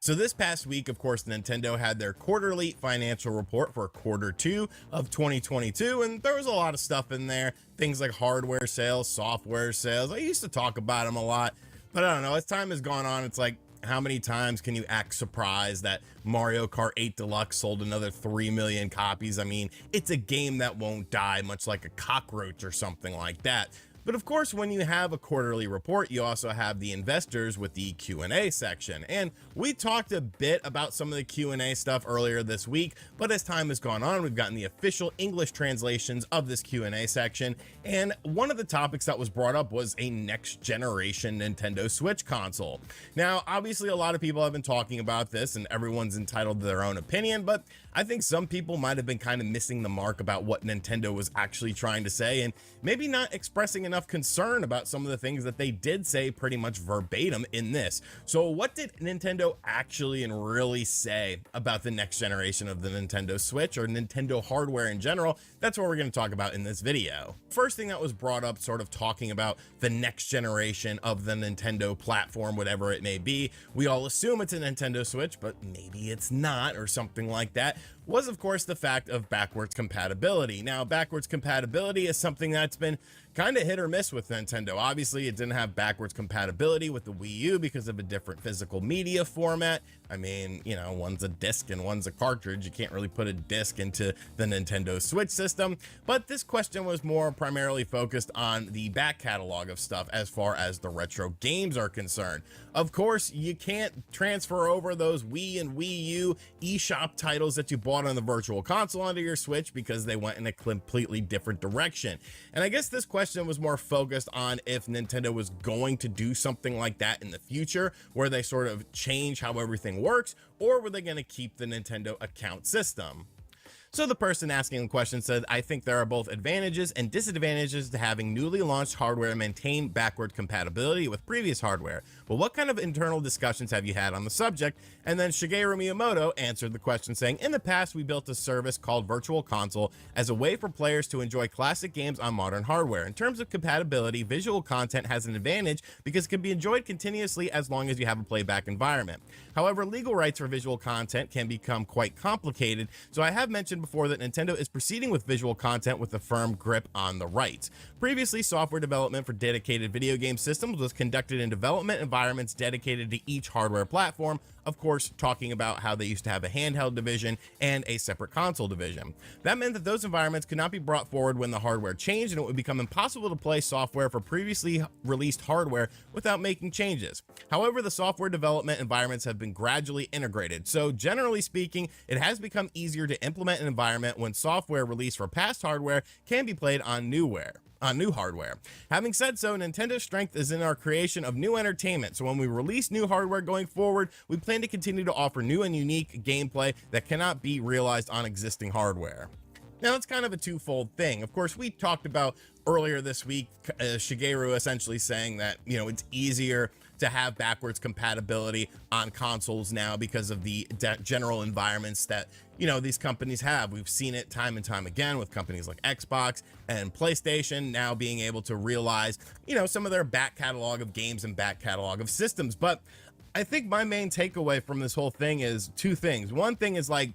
So this past week, of course, Nintendo had their quarterly financial report for quarter two of 2022, and there was a lot of stuff in there. Things like hardware sales, software sales. I used to talk about them a lot, but I don't know, as time has gone on, it's like, how many times can you act surprised that Mario Kart 8 Deluxe sold another 3 million copies? I mean, it's a game that won't die, much like a cockroach or something like that. But of course, when you have a quarterly report, you also have the investors with the Q&A section. And we talked a bit about some of the Q&A stuff earlier this week, but as time has gone on, we've gotten the official English translations of this Q&A section. And one of the topics that was brought up was a next generation Nintendo Switch console. Now, obviously, a lot of people have been talking about this and everyone's entitled to their own opinion, but I think some people might have been kind of missing the mark about what Nintendo was actually trying to say and maybe not expressing enough concern about some of the things that they did say pretty much verbatim in this. So what did Nintendo actually and really say about the next generation of the Nintendo Switch or Nintendo hardware in general? That's what we're going to talk about in this video. First thing that was brought up, sort of talking about the next generation of the Nintendo platform, whatever it may be. We all assume it's a Nintendo Switch, but maybe it's not, or something like that, was of course the fact of backwards compatibility. Now, backwards compatibility is something that's been kind of hit or miss with Nintendo. Obviously, it didn't have backwards compatibility with the Wii U because of a different physical media format. I mean, you know, one's a disc and one's a cartridge. You can't really put a disc into the Nintendo Switch system. But this question was more primarily focused on the back catalog of stuff as far as the retro games are concerned. Of course, you can't transfer over those Wii and Wii U eShop titles that you bought on the Virtual Console onto your Switch because they went in a completely different direction. And I guess this question was more focused on if Nintendo was going to do something like that in the future, where they sort of change how everything works, or were they going to keep the Nintendo account system? So the person asking the question said, I think there are both advantages and disadvantages to having newly launched hardware maintain backward compatibility with previous hardware. Well, what kind of internal discussions have you had on the subject? And then Shigeru Miyamoto answered the question saying, in the past, we built a service called Virtual Console as a way for players to enjoy classic games on modern hardware. In terms of compatibility, visual content has an advantage because it can be enjoyed continuously as long as you have a playback environment. However, legal rights for visual content can become quite complicated, so I have mentioned before that Nintendo is proceeding with visual content with a firm grip on the rights. Previously, software development for dedicated video game systems was conducted in development environments dedicated to each hardware platform, of course, talking about how they used to have a handheld division and a separate console division. That meant that those environments could not be brought forward when the hardware changed, and it would become impossible to play software for previously released hardware without making changes. However, the software development environments have been gradually integrated, so generally speaking, it has become easier to implement an environment when software released for past hardware can be played on new hardware. Having said so, Nintendo's strength is in our creation of new entertainment, so when we release new hardware going forward, we plan to continue to offer new and unique gameplay that cannot be realized on existing hardware. Now, it's kind of a twofold thing. Of course, we talked about earlier this week, Shigeru essentially saying that, you know, it's easier to have backwards compatibility on consoles now because of the general environments that, you know, these companies have. We've seen it time and time again with companies like Xbox and PlayStation now being able to realize, you know, some of their back catalog of games and back catalog of systems. But I think my main takeaway from this whole thing is two things. One thing is, like,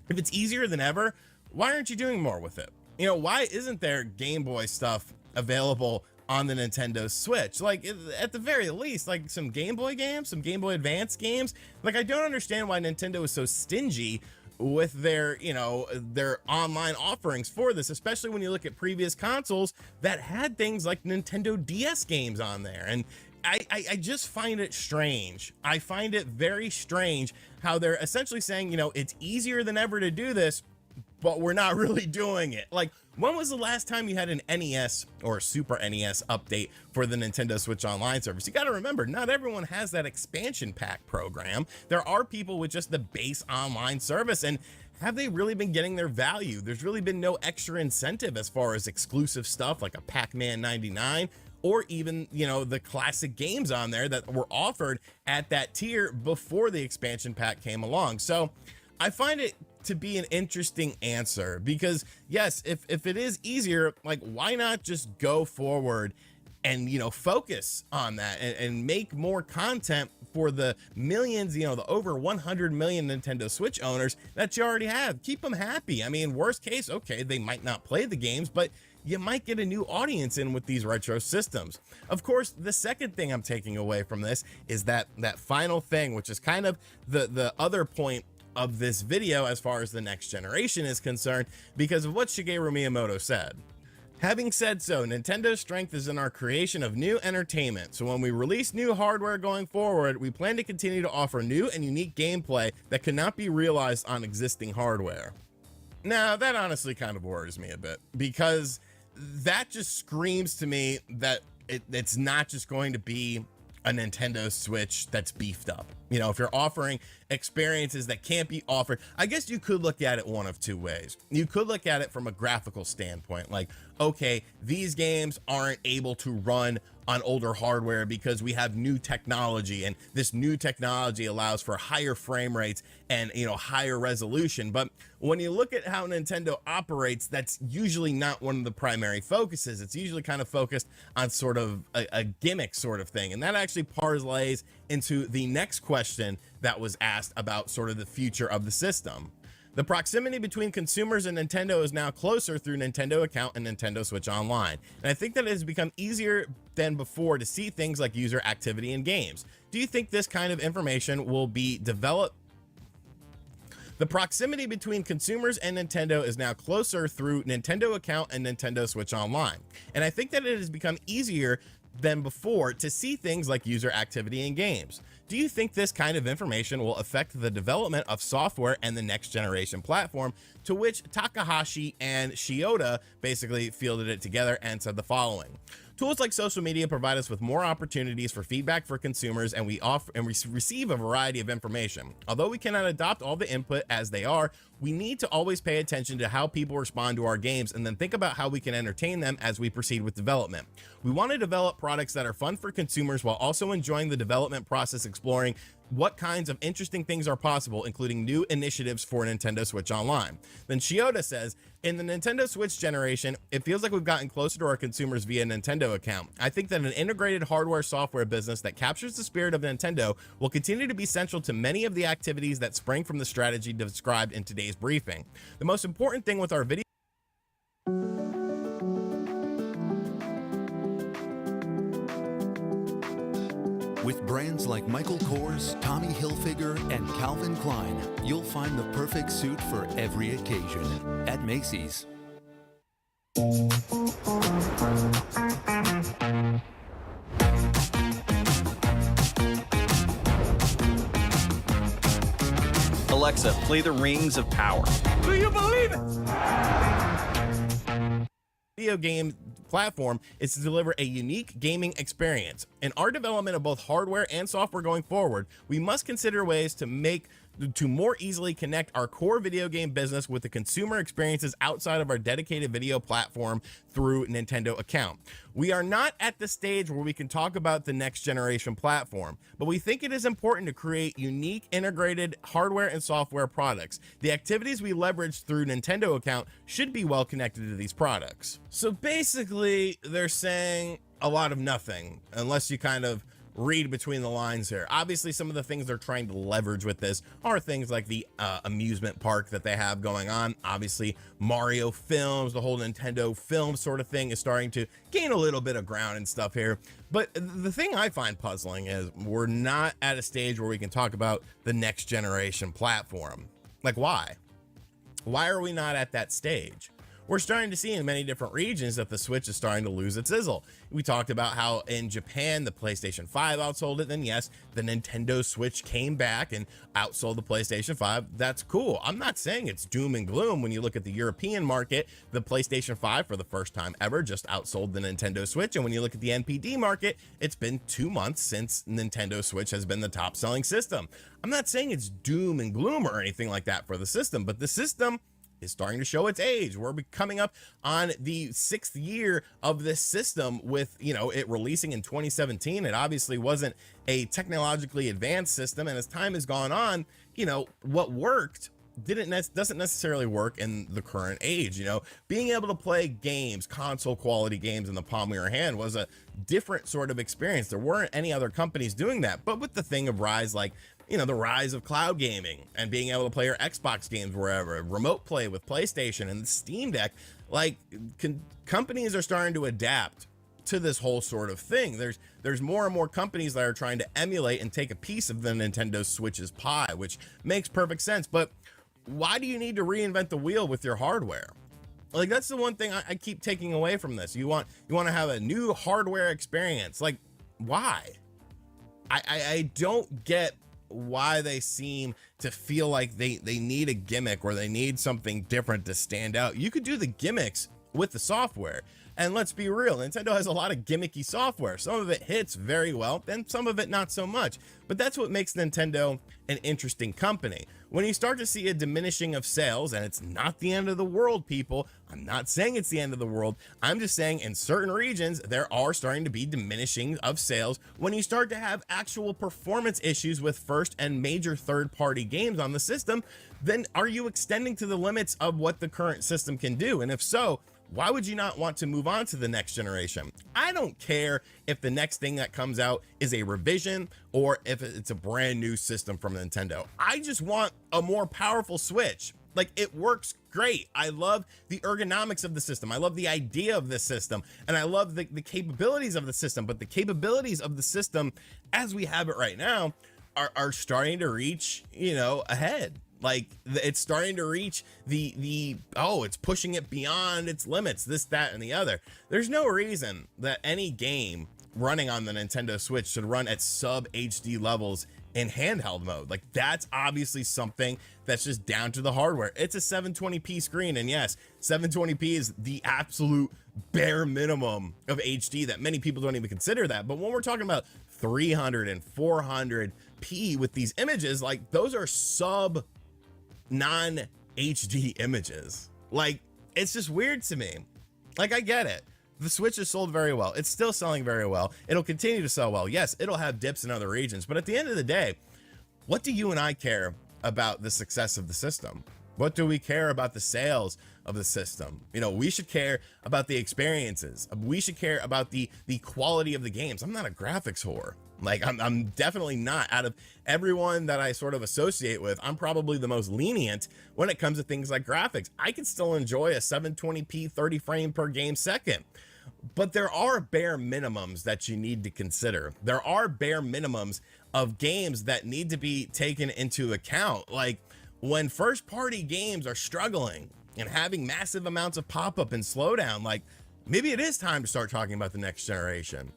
if it's easier than ever, why aren't you doing more with it? You know, why isn't there Game Boy stuff available on the Nintendo Switch? Like, at the very least, like some Game Boy games, some Game Boy Advance games. Like, I don't understand why Nintendo is so stingy with their, you know, their online offerings for this, especially when you look at previous consoles that had things like Nintendo DS games on there. And I just find it strange. I find it very strange how they're essentially saying, you know, it's easier than ever to do this, but we're not really doing it. Like, when was the last time you had an NES or Super NES update for the Nintendo Switch Online service? You got to remember, not everyone has that expansion pack program. There are people with just the base online service, and have they really been getting their value? There's really been no extra incentive as far as exclusive stuff like a Pac-Man 99, or even, you know, the classic games on there that were offered at that tier before the expansion pack came along. So I find it to be an interesting answer, because yes, if it is easier, like, why not just go forward and focus on that and make more content for the millions, the over 100 million Nintendo Switch owners that you already have. Keep them happy. I mean, worst case, okay, they might not play the games, but you might get a new audience in with these retro systems. Of course, the second thing I'm taking away from this is that final thing, which is kind of the other point of this video as far as the next generation is concerned, because of what Shigeru Miyamoto said. Having said so, Nintendo's strength is in our creation of new entertainment. So when we release new hardware going forward, we plan to continue to offer new and unique gameplay that cannot be realized on existing hardware. Now, that honestly kind of worries me a bit, because that just screams to me that it's not just going to be a Nintendo Switch that's beefed up. If you're offering experiences that can't be offered, I guess you could look at it one of two ways. You could look at it from a graphical standpoint, like, okay, these games aren't able to run on older hardware because we have new technology, and this new technology allows for higher frame rates and higher resolution. But when you look at how Nintendo operates, that's usually not one of the primary focuses. It's usually kind of focused on sort of a gimmick sort of thing, and that actually parlays into the next question that was asked about sort of the future of the system. The proximity between consumers and Nintendo is now closer through Nintendo Account and Nintendo Switch Online. And I think that it has become easier than before to see things like user activity in games. Do you think this kind of information will be developed? The proximity between consumers and Nintendo is now closer through Nintendo Account and Nintendo Switch Online. And I think that it has become easier than before to see things like user activity in games. Do you think this kind of information will affect the development of software and the next generation platform? To which Takahashi and Shioda basically fielded it together and said the following: tools like social media provide us with more opportunities for feedback for consumers, and we receive a variety of information. Although we cannot adopt all the input as they are, we need to always pay attention to how people respond to our games and then think about how we can entertain them as we proceed with development. We want to develop products that are fun for consumers while also enjoying the development process, exploring what kinds of interesting things are possible, including new initiatives for Nintendo Switch Online. Then Shioda says, in the Nintendo Switch generation, it feels like we've gotten closer to our consumers via Nintendo Account. I think that an integrated hardware software business that captures the spirit of Nintendo will continue to be central to many of the activities that spring from the strategy described in today's briefing. The most important thing with our video With brands like Michael Kors, Tommy Hilfiger, and Calvin Klein, you'll find the perfect suit for every occasion at Macy's. Alexa, play the Rings of Power. Do you believe it? Video game platform is to deliver a unique gaming experience. In our development of both hardware and software going forward, we must consider ways to more easily connect our core video game business with the consumer experiences outside of our dedicated video platform through Nintendo Account. We are not at the stage where we can talk about the next generation platform, but we think it is important to create unique integrated hardware and software products. The activities we leverage through Nintendo Account should be well connected to these products. So basically, they're saying a lot of nothing, unless you kind of read between the lines here. Obviously, some of the things they're trying to leverage with this are things like the amusement park that they have going on. Obviously, Mario films, the whole Nintendo film sort of thing is starting to gain a little bit of ground and stuff here. But the thing I find puzzling is we're not at a stage where we can talk about the next generation platform. Like, why? Why are we not at that stage? We're starting to see in many different regions that the Switch is starting to lose its sizzle. We talked about how in Japan, the PlayStation 5 outsold it. Then yes, the Nintendo Switch came back and outsold the PlayStation 5. That's cool. I'm not saying it's doom and gloom. When you look at the European market, the PlayStation 5 for the first time ever just outsold the Nintendo Switch. And when you look at the NPD market, it's been 2 months since Nintendo Switch has been the top selling system. I'm not saying it's doom and gloom or anything like that for the system, but the system is starting to show its age. We're coming up on the 6th year of this system with, it releasing in 2017. It obviously wasn't a technologically advanced system. And as time has gone on, what worked doesn't necessarily work in the current age. You know, being able to play games, console quality games in the palm of your hand was a different sort of experience. There weren't any other companies doing that. But with the thing of rise, like, you know, the rise of cloud gaming and being able to play your Xbox games wherever, remote play with PlayStation and the Steam Deck, like companies are starting to adapt to this whole sort of thing. There's more and more companies that are trying to emulate and take a piece of the Nintendo Switch's pie, which makes perfect sense. But why do you need to reinvent the wheel with your hardware? Like, that's the one thing I keep taking away from this. You want to have a new hardware experience. Like, why? I don't get why they seem to feel like they need a gimmick or they need something different to stand out. You could do the gimmicks with the software. And let's be real, Nintendo has a lot of gimmicky software. Some of it hits very well, and some of it not so much. But that's what makes Nintendo an interesting company. When you start to see a diminishing of sales, and it's not the end of the world, people. I'm not saying it's the end of the world. I'm just saying in certain regions, there are starting to be diminishing of sales when you start to have actual performance issues with first and major third-party games on the system. Then are you extending to the limits of what the current system can do? And if so, why would you not want to move on to the next generation? I don't care if the next thing that comes out is a revision or if it's a brand new system from Nintendo. I just want a more powerful Switch. Like, it works great. I love the ergonomics of the system. I love the idea of the system, and I love the capabilities of the system. But the capabilities of the system as we have it right now are starting to reach, you know, ahead. Like, it's starting to reach it's pushing it beyond its limits, this, that, and the other. There's no reason that any game running on the Nintendo Switch should run at sub HD levels in handheld mode. Like, that's obviously something that's just down to the hardware. It's a 720p screen, and yes, 720p is the absolute bare minimum of HD that many people don't even consider that. But when we're talking about 300 and 400p with these images, like, those are sub non-HD images. Like, it's just weird to me. Like, I get it. The Switch is sold very well. It's still selling very well. It'll continue to sell well. Yes, it'll have dips in other regions, but at the end of the day, what do you and I care about the success of the system? What do we care about the sales of the system? You know, we should care about the experiences. We should care about the quality of the games. I'm not a graphics whore. Like, I'm definitely not. Out of everyone that I sort of associate with, I'm probably the most lenient when it comes to things like graphics. I can still enjoy a 720p 30 frame per game second. But there are bare minimums that you need to consider. There are bare minimums of games that need to be taken into account. Like, when first party games are struggling and having massive amounts of pop-up and slowdown, like, maybe it is time to start talking about the next generation.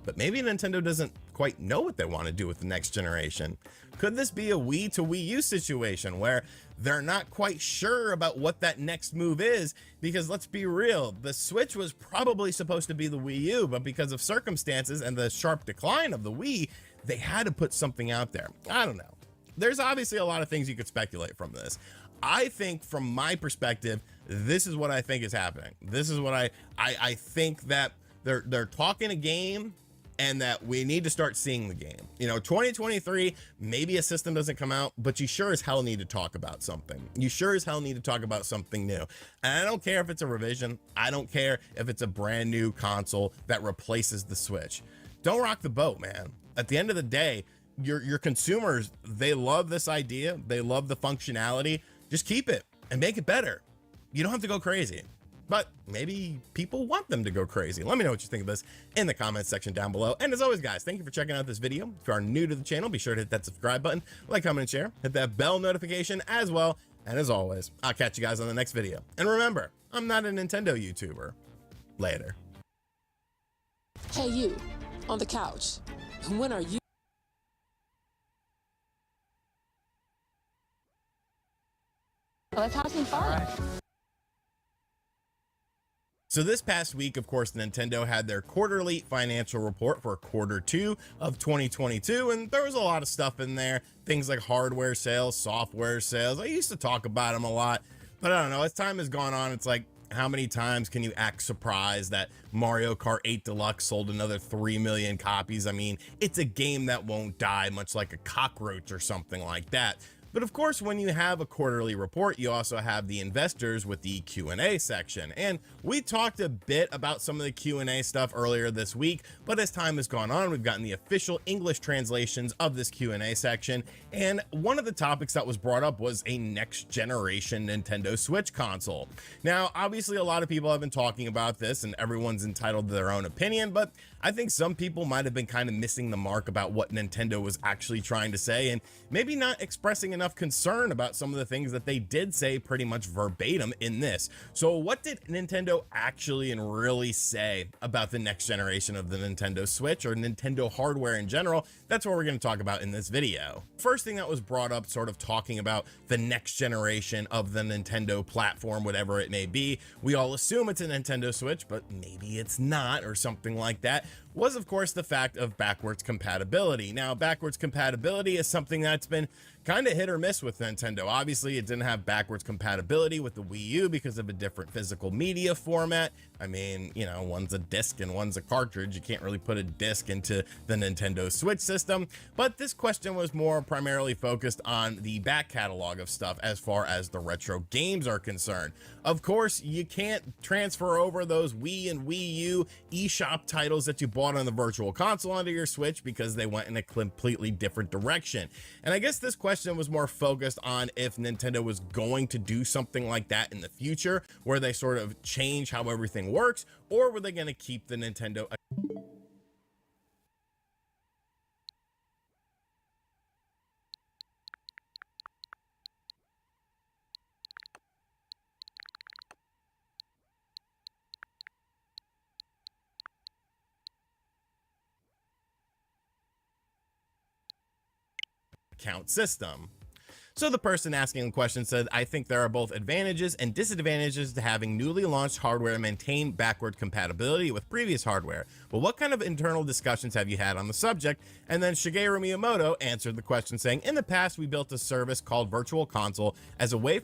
But maybe Nintendo doesn't quite know what they want to do with the next generation. Could this be a Wii to Wii U situation where they're not quite sure about what that next move is? Because let's be real, the Switch was probably supposed to be the Wii U, but because of circumstances and the sharp decline of the Wii, they had to put something out there. I don't know. There's obviously a lot of things you could speculate from this. I think from my perspective, this is what I think is happening. This is what I think that they're talking a game, and that we need to start seeing the game. You know, 2023, maybe a system doesn't come out, but you sure as hell need to talk about something. You sure as hell need to talk about something new. And I don't care if it's a revision. I don't care if it's a brand new console that replaces the Switch. Don't rock the boat, man. At the end of the day, your consumers, they love this idea. They love the functionality. Just keep it and make it better. You don't have to go crazy. But maybe people want them to go crazy. Let me know what you think of this in the comments section down below. And as always, guys, thank you for checking out this video. If you are new to the channel, be sure to hit that subscribe button, like, comment, and share. Hit that bell notification as well. And as always, I'll catch you guys on the next video. And remember, I'm not a Nintendo YouTuber. Later. Hey, you, on the couch. When are you? Let's have some fun. So this past week, of course, Nintendo had their quarterly financial report for quarter 2 of 2022, and there was a lot of stuff in there, things like hardware sales, software sales. I used to talk about them a lot, but I don't know, as time has gone on, it's like, how many times can you act surprised that Mario Kart 8 Deluxe sold another 3 million copies? I mean, it's a game that won't die, much like a cockroach or something like that. But of course, when you have a quarterly report, you also have the investors with the Q&A section. And we talked a bit about some of the Q&A stuff earlier this week, but as time has gone on, we've gotten the official English translations of this Q&A section. And one of the topics that was brought up was a next generation Nintendo Switch console. Now, obviously, a lot of people have been talking about this and everyone's entitled to their own opinion, but I think some people might have been kind of missing the mark about what Nintendo was actually trying to say, and maybe not expressing enough concern about some of the things that they did say pretty much verbatim in this. So what did Nintendo actually and really say about the next generation of the Nintendo Switch, or Nintendo hardware in general? That's what we're going to talk about in this video. First thing that was brought up, sort of talking about the next generation of the Nintendo platform, whatever it may be. We all assume it's a Nintendo Switch, but maybe it's not, or something like that, was of course the fact of backwards compatibility. Now, backwards compatibility is something that's been kind of hit or miss with Nintendo. Obviously, it didn't have backwards compatibility with the Wii U because of a different physical media format. I mean, you know, one's a disc and one's a cartridge. You can't really put a disc into the Nintendo Switch system. But this question was more primarily focused on the back catalog of stuff as far as the retro games are concerned. Of course, you can't transfer over those Wii and Wii U eShop titles that you bought on the Virtual Console onto your Switch because they went in a completely different direction. And I guess this question was more focused on if Nintendo was going to do something like that in the future, where they sort of change how everything works, or were they going to keep the Nintendo account system. So the person asking the question said, I think there are both advantages and disadvantages to having newly launched hardware maintain backward compatibility with previous hardware. But what kind of internal discussions have you had on the subject? And then Shigeru Miyamoto answered the question saying, in the past, we built a service called Virtual Console as a way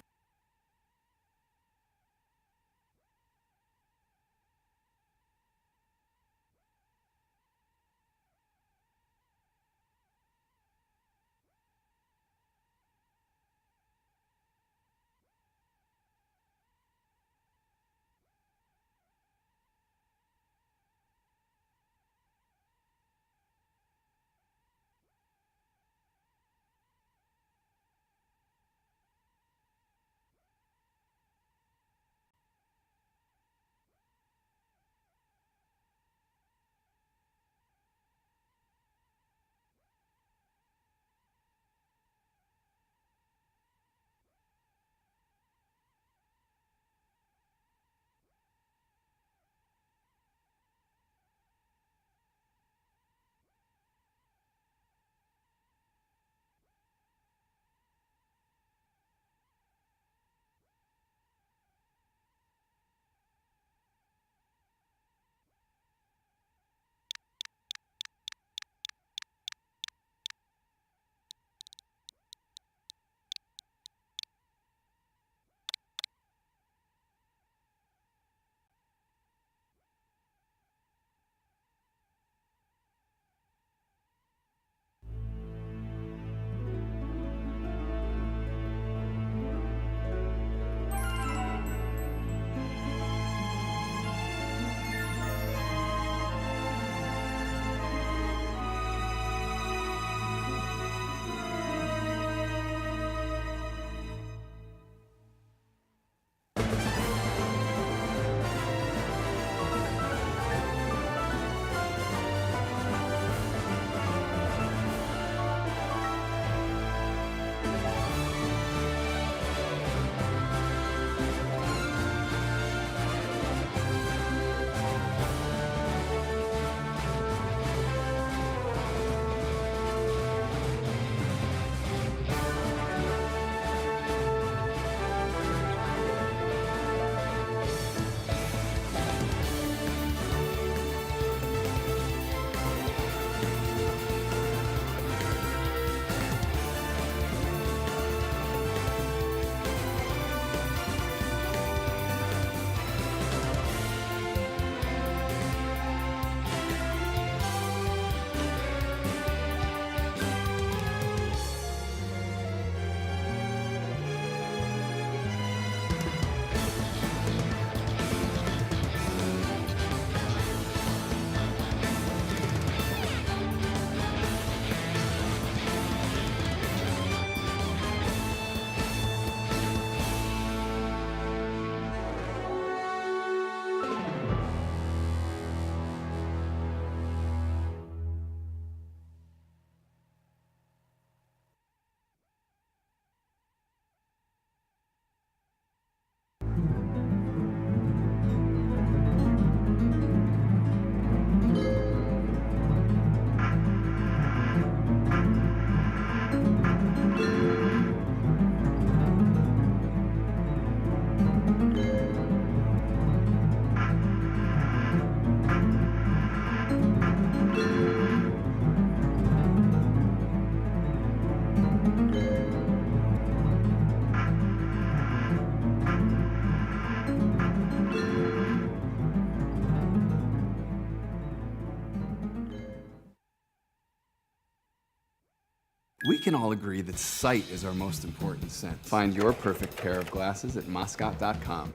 can all agree that sight is our most important sense. Find your perfect pair of glasses at Moscot.com.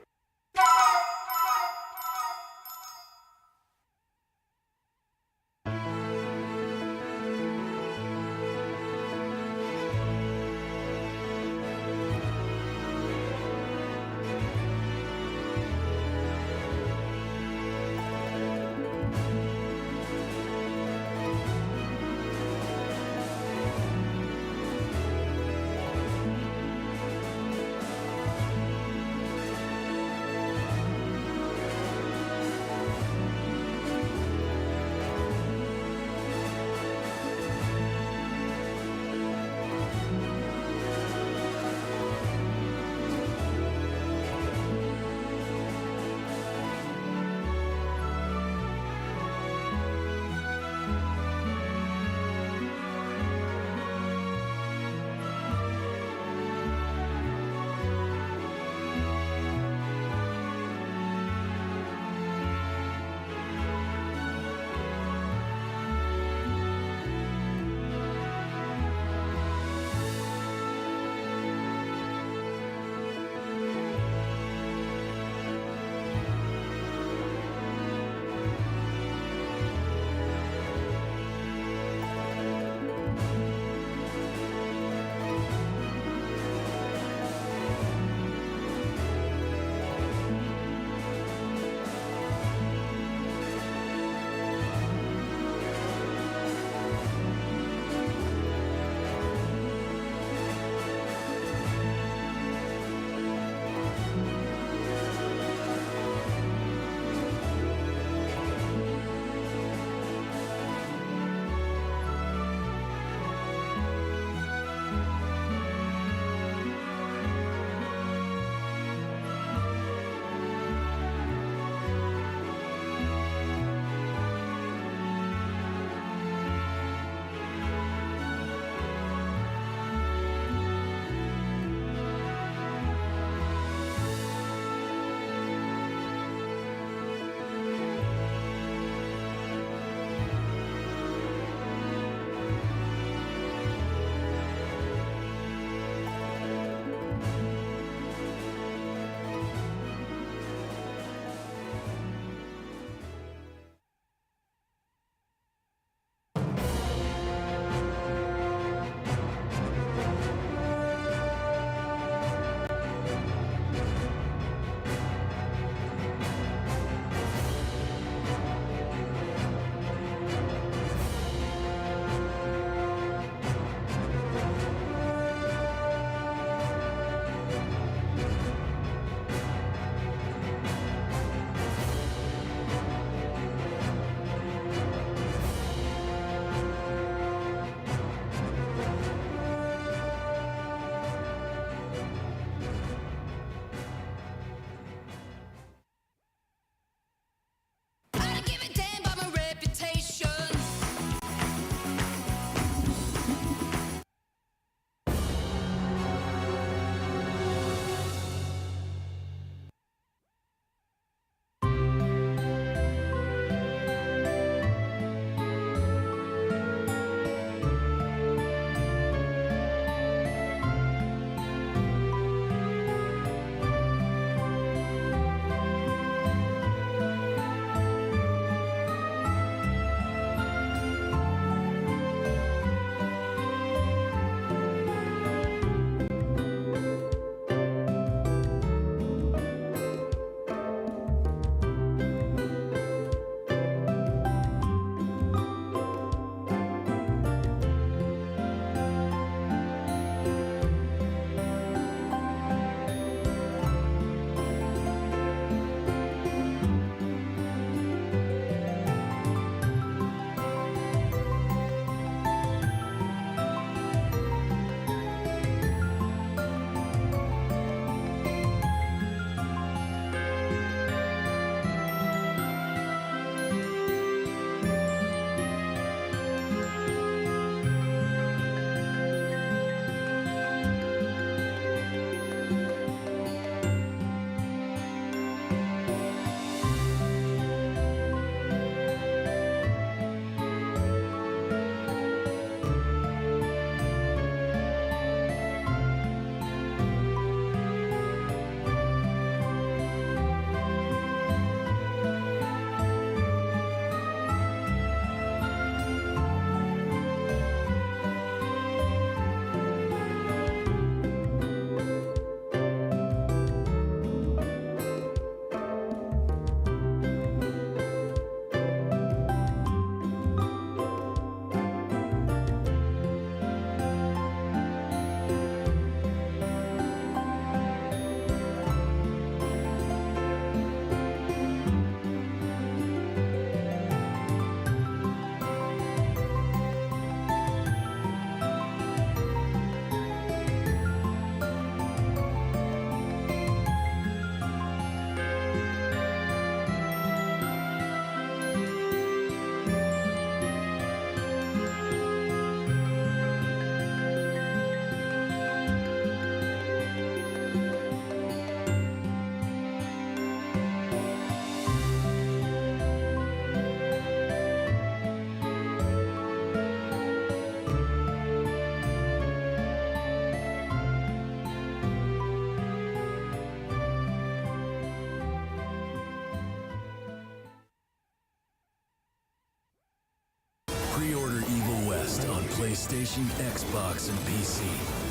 PlayStation, Xbox, and PC.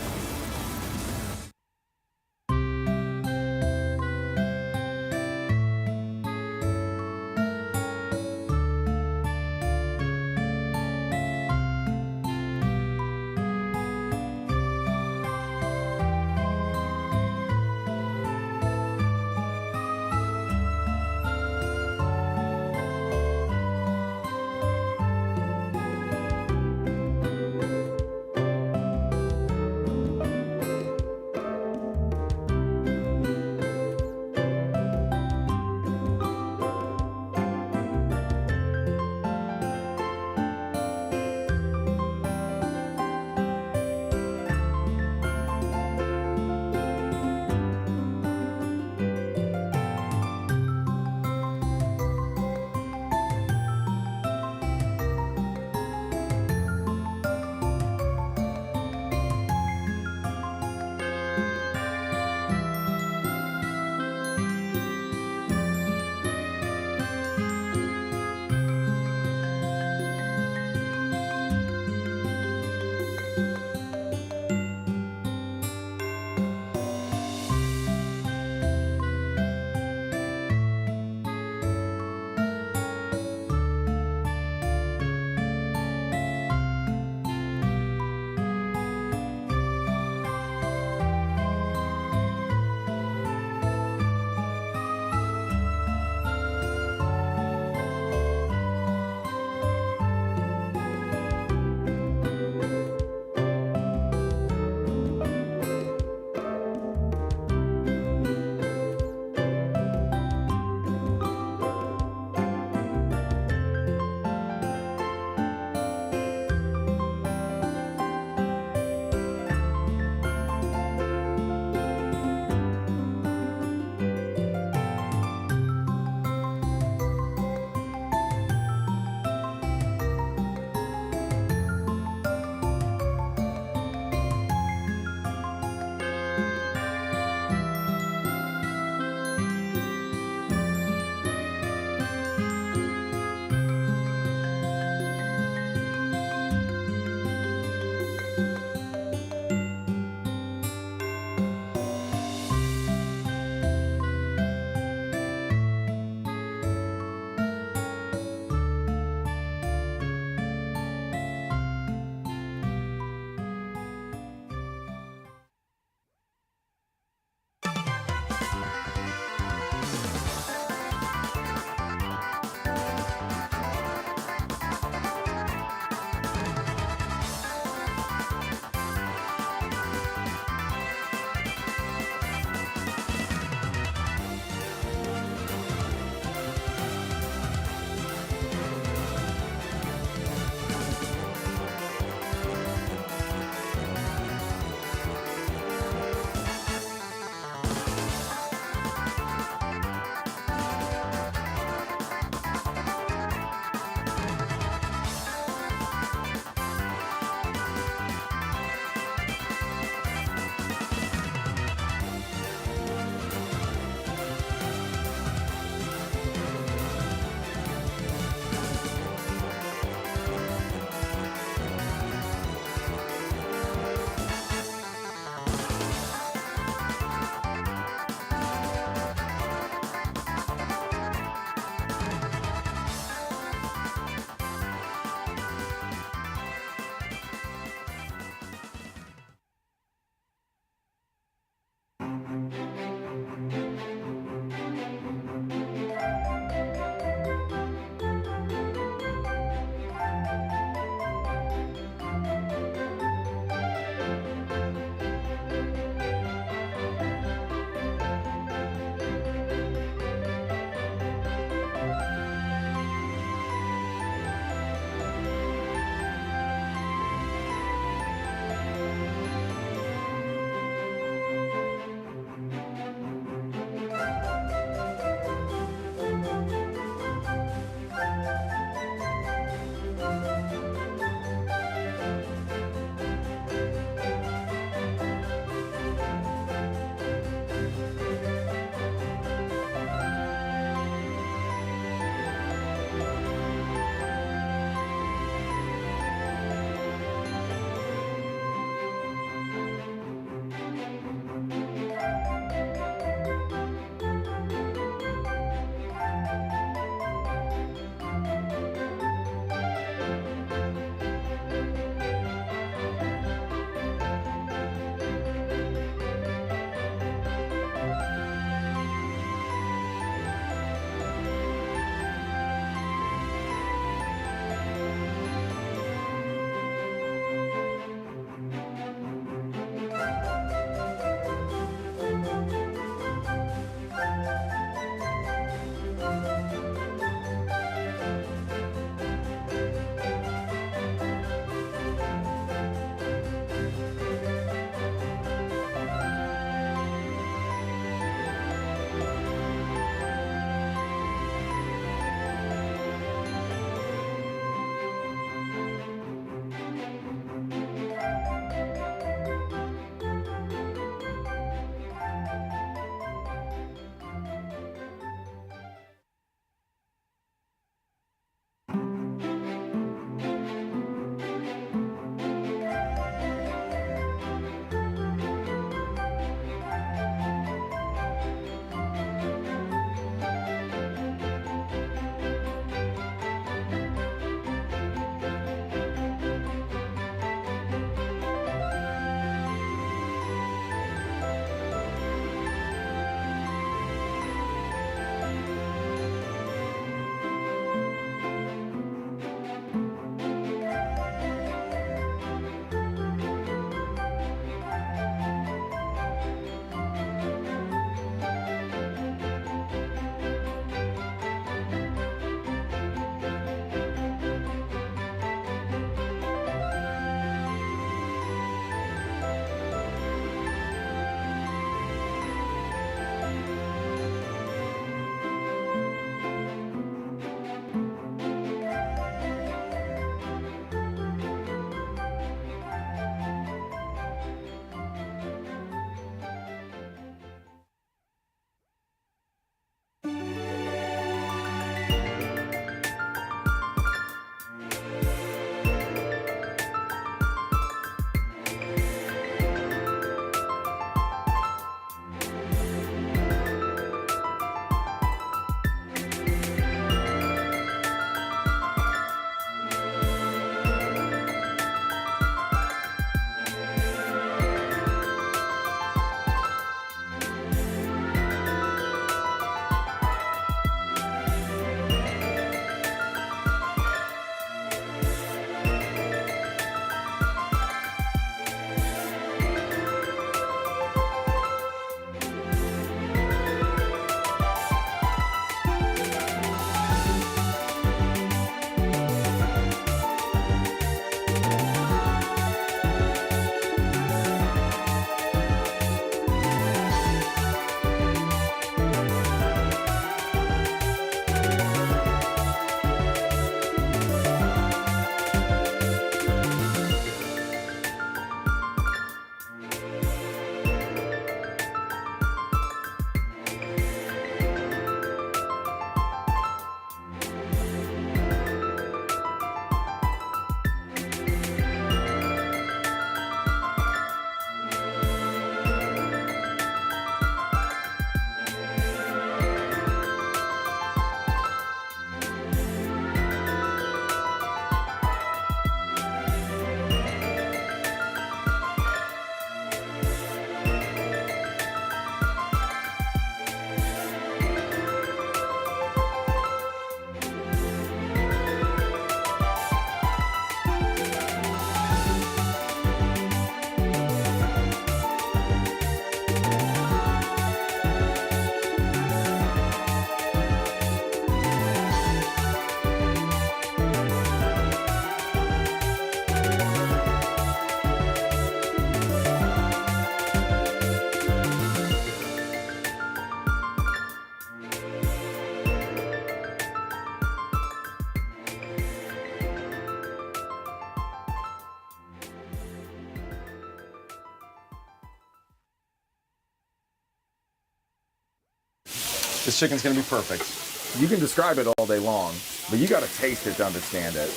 This chicken's gonna be perfect. You can describe it all day long, but you gotta taste it to understand it.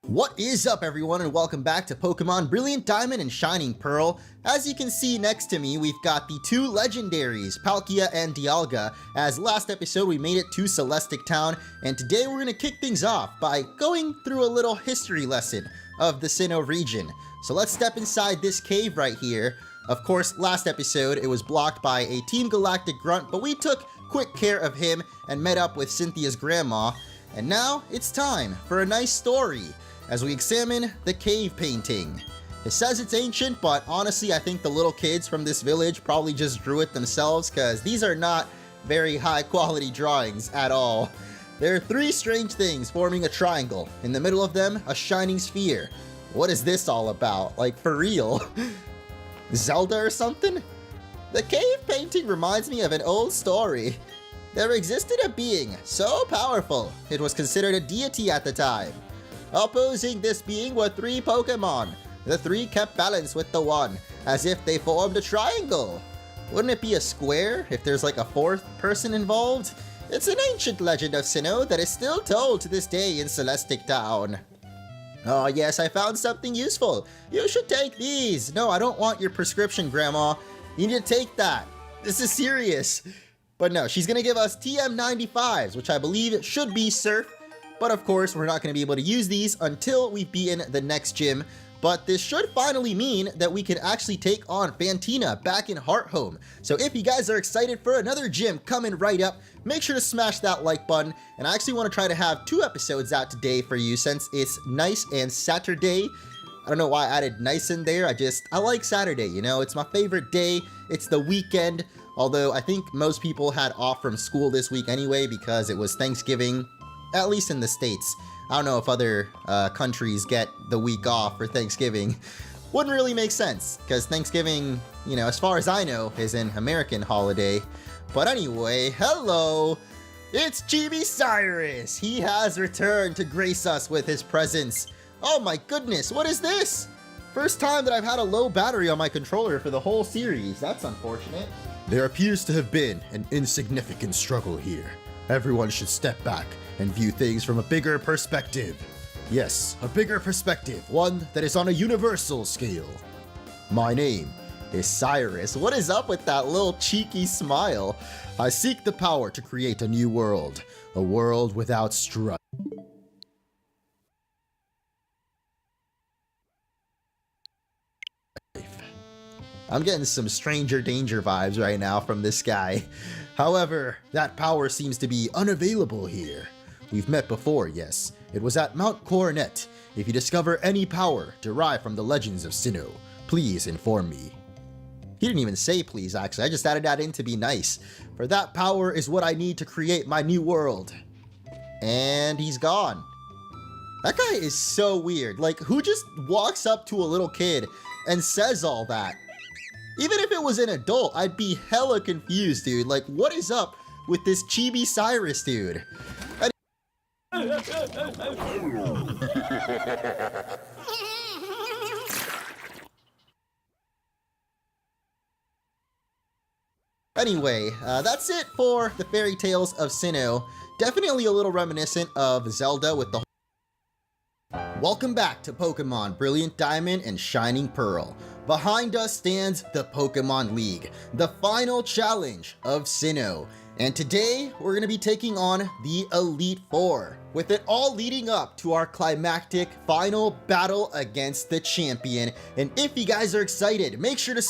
What is up, everyone, and welcome back to Pokemon Brilliant Diamond and Shining Pearl. As you can see next to me, we've got the two legendaries, Palkia and Dialga, as last episode we made it to Celestic Town, and today we're going to kick things off by going through a little history lesson of the Sinnoh region. So let's step inside this cave right here. Of course, last episode it was blocked by a Team Galactic Grunt, but we took quick care of him and met up with Cynthia's grandma. And now it's time for a nice story as we examine the cave painting. It says it's ancient, but honestly I think the little kids from this village probably just drew it themselves, because these are not very high quality drawings at all. There are three strange things forming a triangle. In the middle of them, a shining sphere. What is this all about? Like, for real? Zelda or something? The cave painting reminds me of an old story. There existed a being so powerful, it was considered a deity at the time. Opposing this being were three Pokemon. The three kept balance with the one, as if they formed a triangle. Wouldn't it be a square if there's like a fourth person involved? It's an ancient legend of Sinnoh that is still told to this day in Celestic Town. Oh yes, I found something useful. You should take these. No, I don't want your prescription, Grandma. You need to take that. This is serious. But no, she's gonna give us TM95s, which I believe should be Surf. But of course, we're not going to be able to use these until we've beaten the next gym. But this should finally mean that we can actually take on Fantina back in Hearthome. So if you guys are excited for another gym coming right up, make sure to smash that like button. And I actually want to try to have 2 episodes out today for you since it's nice and Saturday. I don't know why I added nice in there. I like Saturday, you know, it's my favorite day. It's the weekend. Although I think most people had off from school this week anyway because it was Thanksgiving. At least in the States. I don't know if other countries get the week off for Thanksgiving. Wouldn't really make sense, because Thanksgiving, you know, as far as I know, is an American holiday. But anyway, hello! It's Chibi Cyrus! He has returned to grace us with his presence. Oh my goodness, what is this? First time that I've had a low battery on my controller for the whole series. That's unfortunate. There appears to have been an insignificant struggle here. Everyone should step back and view things from a bigger perspective. Yes, a bigger perspective, one that is on a universal scale. My name is Cyrus. What is up with that little cheeky smile? I seek the power to create a new world, a world without strife. I'm getting some Stranger Danger vibes right now from this guy. However, that power seems to be unavailable here. We've met before, yes. It was at Mount Coronet. If you discover any power derived from the legends of Sinnoh, please inform me. He didn't even say please, actually. I just added that in to be nice. For that power is what I need to create my new world. And he's gone. That guy is so weird. Like, who just walks up to a little kid and says all that? Even if it was an adult, I'd be hella confused, dude. Like, what is up with this chibi Cyrus, dude? Anyway, that's it for the Fairy Tales of Sinnoh. Definitely a little reminiscent of Zelda with the... Welcome back to Pokemon Brilliant Diamond and Shining Pearl. Behind us stands the Pokemon League, the final challenge of Sinnoh. And today, we're going to be taking on the Elite Four, with it all leading up to our climactic final battle against the champion. And if you guys are excited, make sure to...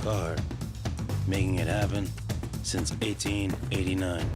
Card. Making it happen since 1889.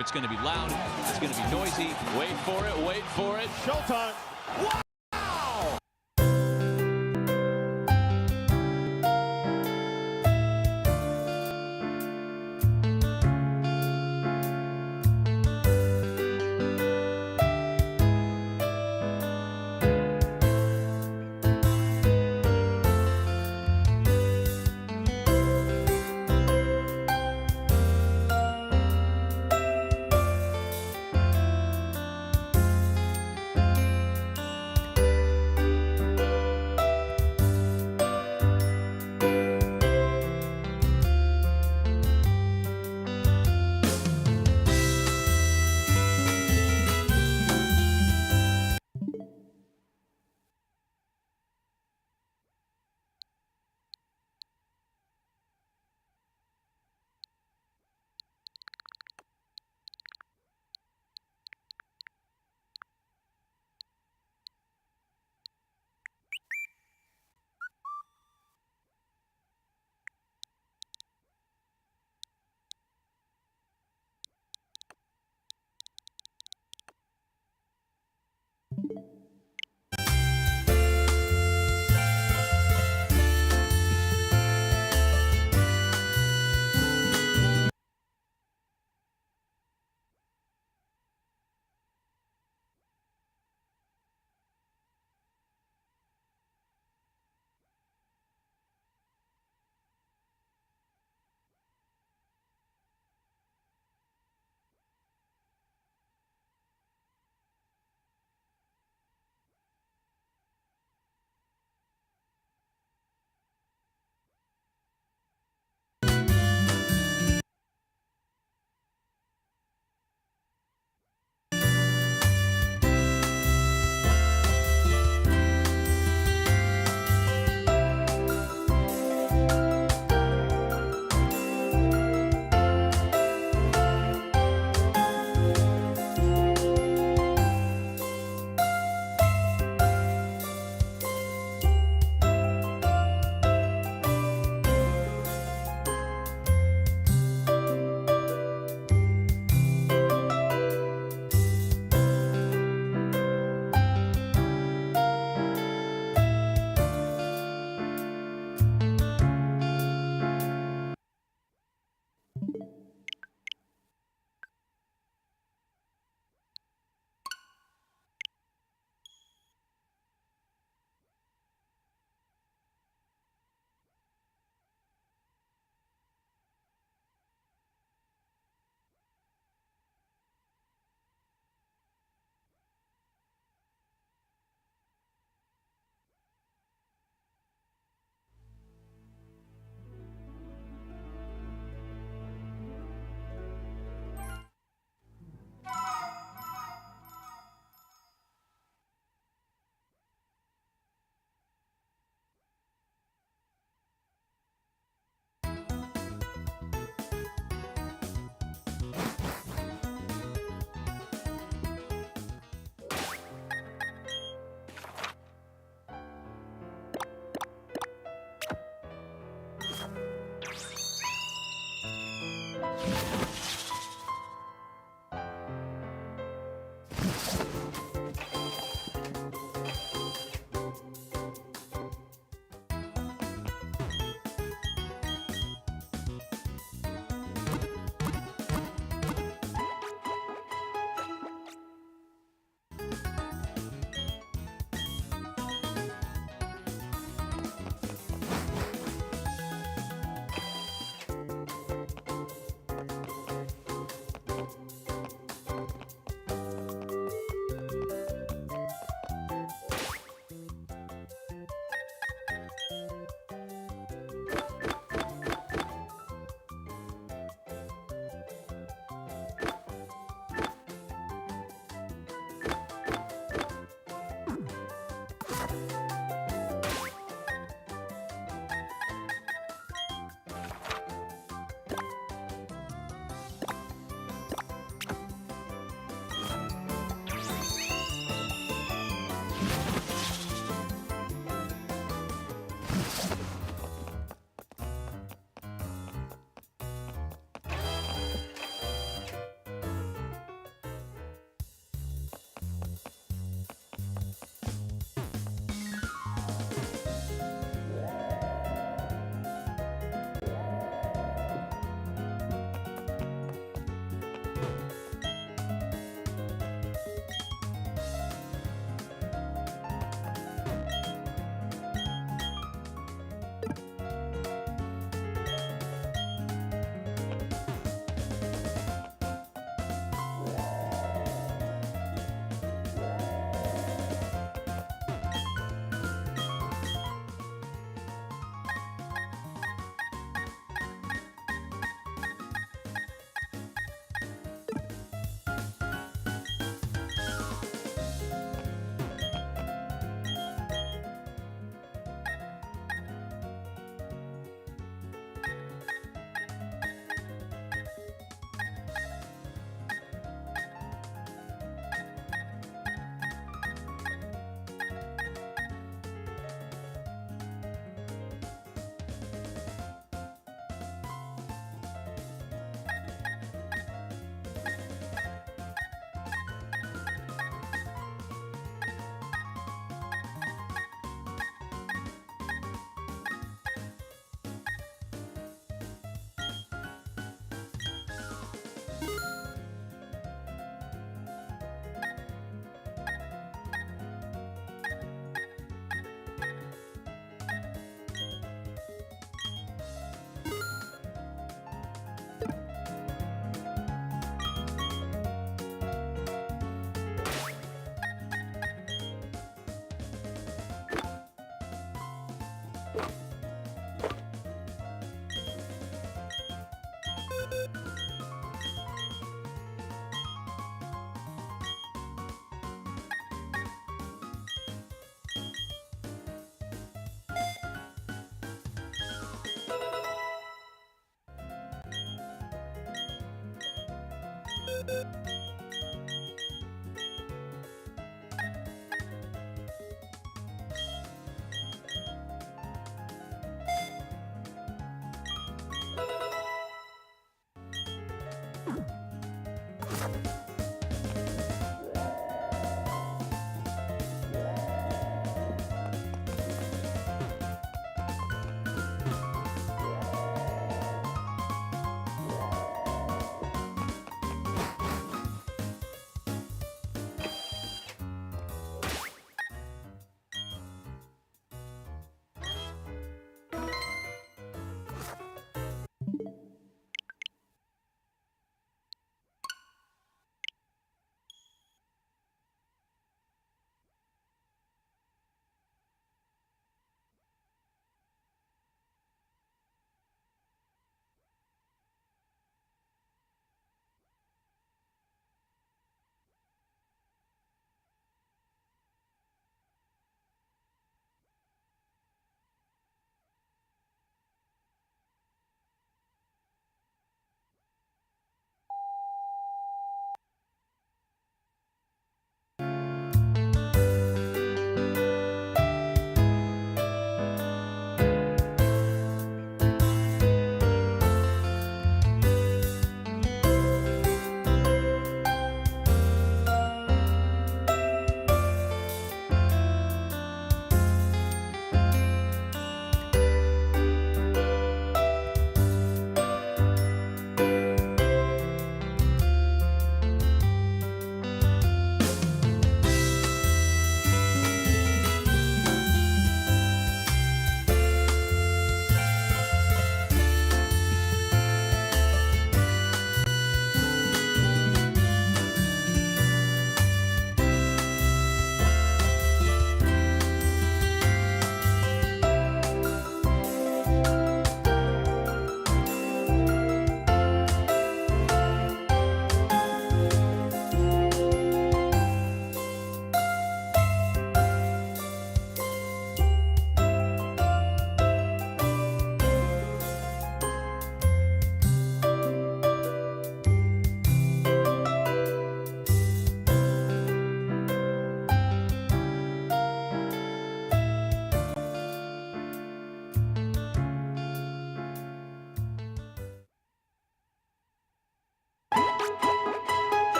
It's going to be loud. It's going to be noisy. Wait for it. Wait for it. Showtime. Wow!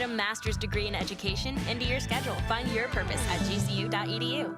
a master's degree in education into your schedule. Find your purpose at gcu.edu.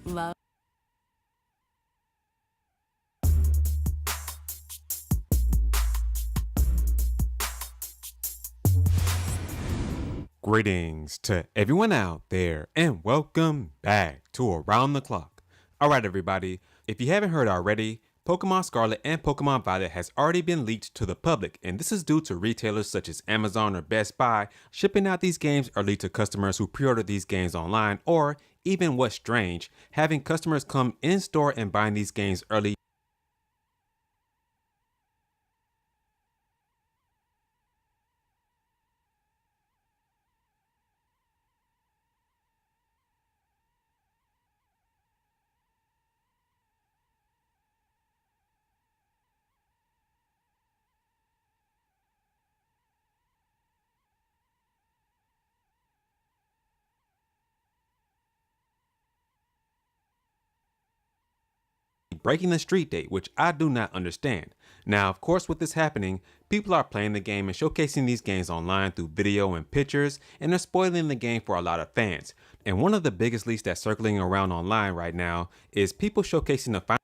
love. Greetings to everyone out there and welcome back to Around the Clock. Alright everybody, if you haven't heard already, Pokemon Scarlet and Pokemon Violet has already been leaked to the public, and this is due to retailers such as Amazon or Best Buy shipping out these games early to customers who pre-order these games online, or even what's strange, having customers come in store and buying these games early. Breaking the street date, which I do not understand. Now, of course, with this happening, people are playing the game and showcasing these games online through video and pictures, and they're spoiling the game for a lot of fans. And one of the biggest leaks that's circling around online right now is people showcasing the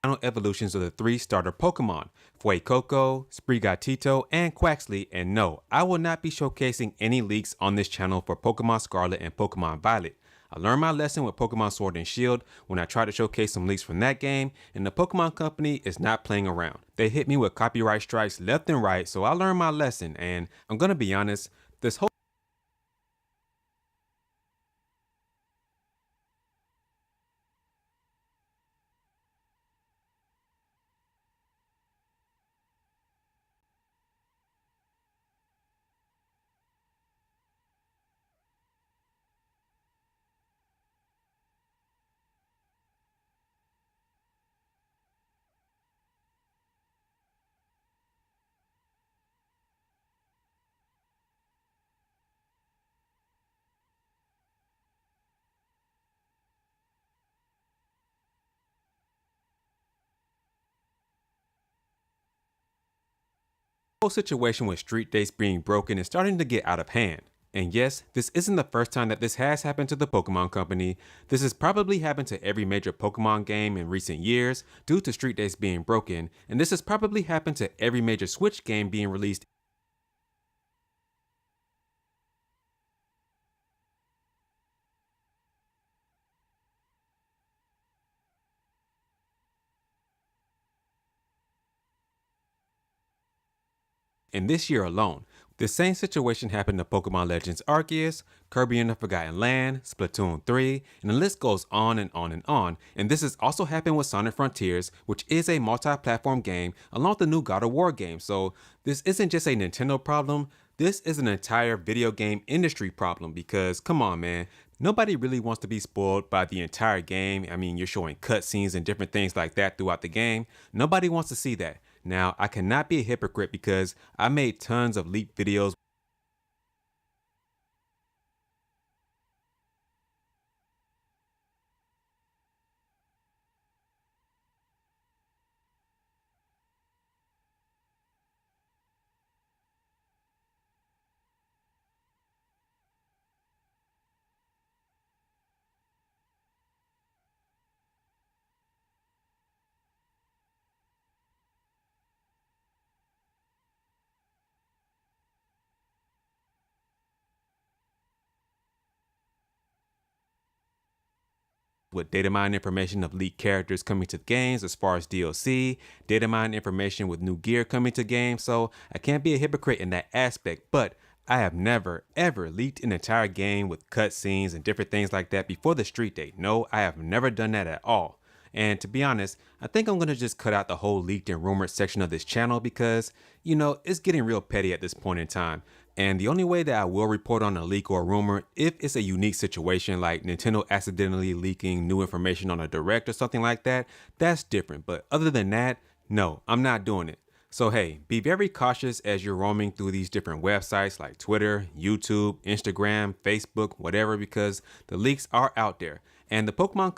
final evolutions of the 3 starter Pokemon, Fuecoco, Sprigatito, and Quaxly, and no, I will not be showcasing any leaks on this channel for Pokemon Scarlet and Pokemon Violet. I learned my lesson with Pokemon Sword and Shield when I tried to showcase some leaks from that game, and the Pokemon Company is not playing around. They hit me with copyright strikes left and right, so I learned my lesson, and I'm gonna be honest, this whole situation with street dates being broken is starting to get out of hand. And yes, this isn't the first time that this has happened to the Pokemon Company. This has probably happened to every major Pokemon game in recent years due to street dates being broken, and this has probably happened to every major Switch game being released in this year alone. The same situation happened to Pokemon Legends Arceus, Kirby and the Forgotten Land, Splatoon 3, and the list goes on and on and on. And this has also happened with Sonic Frontiers, which is a multi-platform game along with the new God of War game. So this isn't just a Nintendo problem, this is an entire video game industry problem because, come on man, nobody really wants to be spoiled by the entire game. I mean, you're showing cutscenes and different things like that throughout the game. Nobody wants to see that. Now, I cannot be a hypocrite because I made tons of leaked videos with data mine information of leaked characters coming to games as far as DLC, data mine information with new gear coming to games, so I can't be a hypocrite in that aspect, but I have never ever leaked an entire game with cutscenes and different things like that before the street date. No, I have never done that at all. And to be honest, I think I'm gonna just cut out the whole leaked and rumored section of this channel because, you know, it's getting real petty at this point in time. And the only way that I will report on a leak or a rumor, if it's a unique situation like Nintendo accidentally leaking new information on a direct or something like that, that's different. But other than that, no, I'm not doing it. So hey, be very cautious as you're roaming through these different websites like Twitter, YouTube, Instagram, Facebook, whatever, because the leaks are out there. And the Pokemon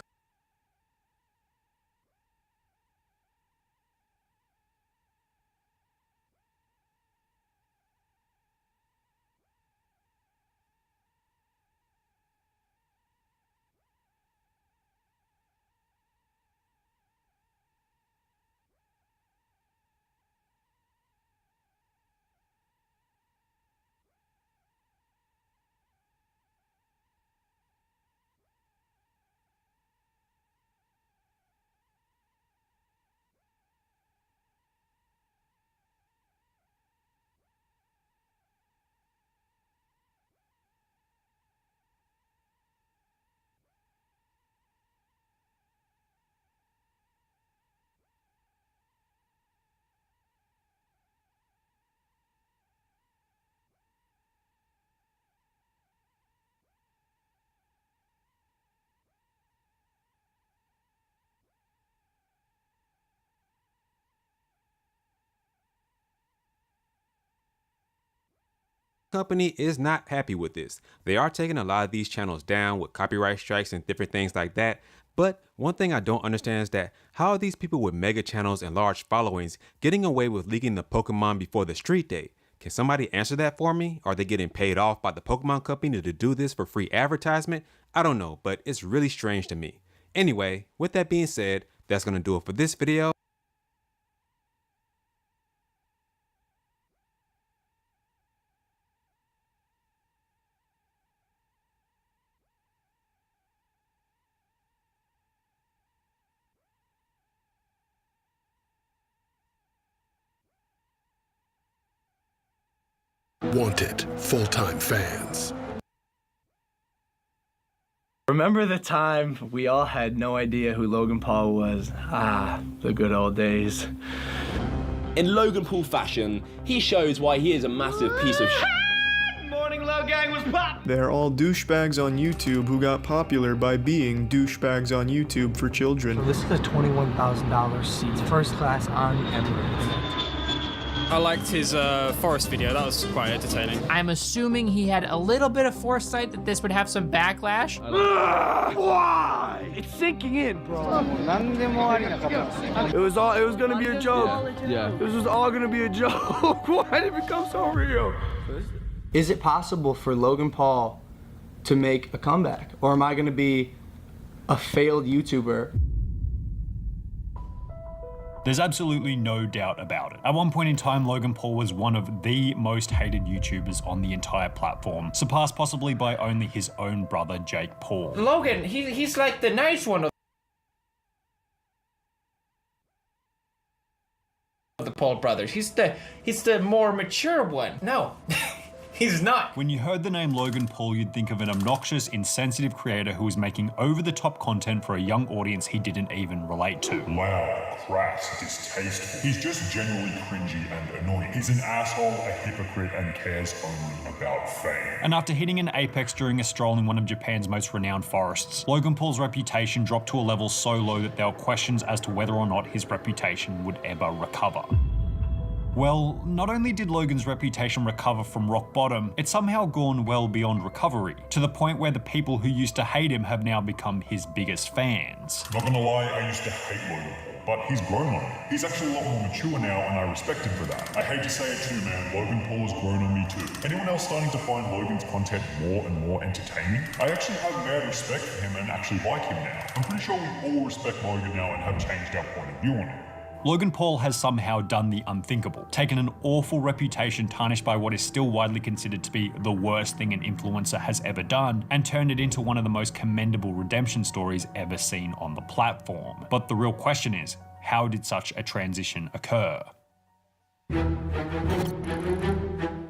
company is not happy with this. They are taking a lot of these channels down with copyright strikes and different things like that. But one thing I don't understand is that how are these people with mega channels and large followings getting away with leaking the Pokemon before the street date? Can somebody answer that for me? Are they getting paid off by the Pokemon company to do this for free advertisement? I don't know, but it's really strange to me. Anyway, with that being said, that's gonna do it for this video. Wanted full-time fans. Remember the time we all had no idea who Logan Paul was? Ah, the good old days. In Logan Paul fashion, he shows why he is a massive piece of shit. Morning Low Gang was pop! They're all douchebags on YouTube who got popular by being douchebags on YouTube for children. So this is a $21,000 seat, first class on Emirates. I liked his forest video, that was quite entertaining. I'm assuming he had a little bit of foresight that this would have some backlash. Why? It's sinking in, bro. It was gonna be a joke. Yeah. This was all gonna be a joke. Why did it become so real? Is it possible for Logan Paul to make a comeback? Or am I gonna be a failed YouTuber? There's absolutely no doubt about it. At one point in time, Logan Paul was one of the most hated YouTubers on the entire platform, surpassed possibly by only his own brother, Jake Paul. Logan, he's like the nice one of the Paul brothers. He's the more mature one. No. He's not. When you heard the name Logan Paul, you'd think of an obnoxious, insensitive creator who was making over-the-top content for a young audience he didn't even relate to. Loud, crass, distasteful. He's just generally cringy and annoying. He's an asshole, a hypocrite, and cares only about fame. And after hitting an apex during a stroll in one of Japan's most renowned forests, Logan Paul's reputation dropped to a level so low that there were questions as to whether or not his reputation would ever recover. Well, not only did Logan's reputation recover from rock bottom, it's somehow gone well beyond recovery, to the point where the people who used to hate him have now become his biggest fans. Not gonna lie, I used to hate Logan Paul, but he's grown on me. He's actually a lot more mature now, and I respect him for that. I hate to say it too, man, Logan Paul has grown on me too. Anyone else starting to find Logan's content more and more entertaining? I actually have mad respect for him and actually like him now. I'm pretty sure we all respect Logan now and have changed our point of view on him. Logan Paul has somehow done the unthinkable, taken an awful reputation tarnished by what is still widely considered to be the worst thing an influencer has ever done, and turned it into one of the most commendable redemption stories ever seen on the platform. But the real question is, how did such a transition occur?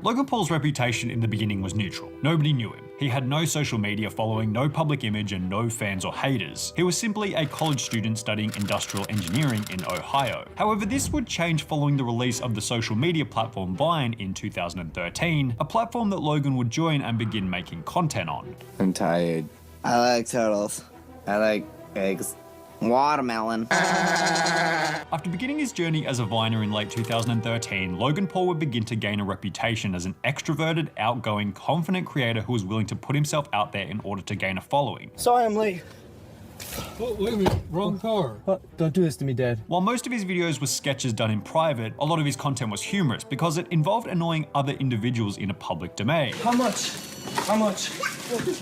Logan Paul's reputation in the beginning was neutral. Nobody knew him. He had no social media following, no public image, and no fans or haters. He was simply a college student studying industrial engineering in Ohio. However, this would change following the release of the social media platform Vine in 2013, a platform that Logan would join and begin making content on. I'm tired. I like turtles. I like eggs. Watermelon. After beginning his journey as a Viner in late 2013, Logan Paul would begin to gain a reputation as an extroverted, outgoing, confident creator who was willing to put himself out there in order to gain a following. Sorry I'm late. Oh, wait a minute, wrong car. Don't do this to me, Dad. While most of his videos were sketches done in private, a lot of his content was humorous because it involved annoying other individuals in a public domain. How much? How much?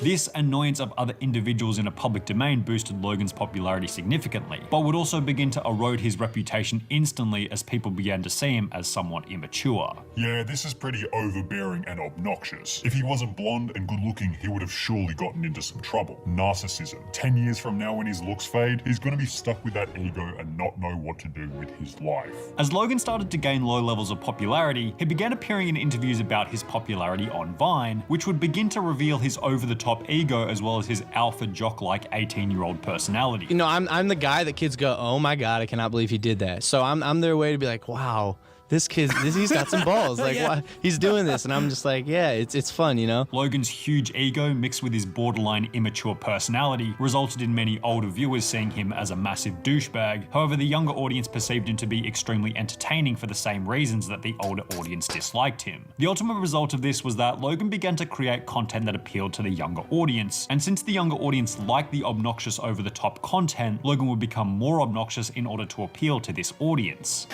This annoyance of other individuals in a public domain boosted Logan's popularity significantly, but would also begin to erode his reputation instantly as people began to see him as somewhat immature. Yeah, this is pretty overbearing and obnoxious. If he wasn't blonde and good looking, he would have surely gotten into some trouble. Narcissism. 10 years from now when his looks fade, he's gonna be stuck with that ego and not know what to do with his life. As Logan started to gain low levels of popularity, he began appearing in interviews about his popularity on Vine, which would begin to reveal his over-the-top ego as well as his alpha jock-like 18-year-old personality. You know, I'm the guy that kids go, oh my God, I cannot believe he did that. So I'm their way to be like, wow, this kid, he's got some balls. Like, yeah. Why, he's doing this. And I'm just like, yeah, it's fun, you know? Logan's huge ego mixed with his borderline immature personality resulted in many older viewers seeing him as a massive douchebag. However, the younger audience perceived him to be extremely entertaining for the same reasons that the older audience disliked him. The ultimate result of this was that Logan began to create content that appealed to the younger audience. And since the younger audience liked the obnoxious over-the-top content, Logan would become more obnoxious in order to appeal to this audience.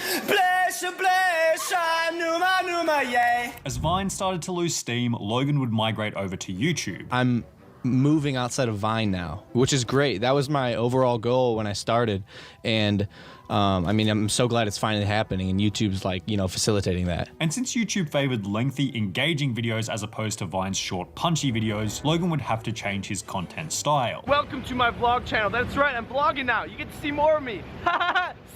As Vine started to lose steam, Logan would migrate over to YouTube. I'm moving outside of Vine now, which is great. That was my overall goal when I started. And I mean, I'm so glad it's finally happening and YouTube's like, you know, facilitating that. And since YouTube favored lengthy, engaging videos as opposed to Vine's short, punchy videos, Logan would have to change his content style. Welcome to my vlog channel. That's right, I'm vlogging now. You get to see more of me.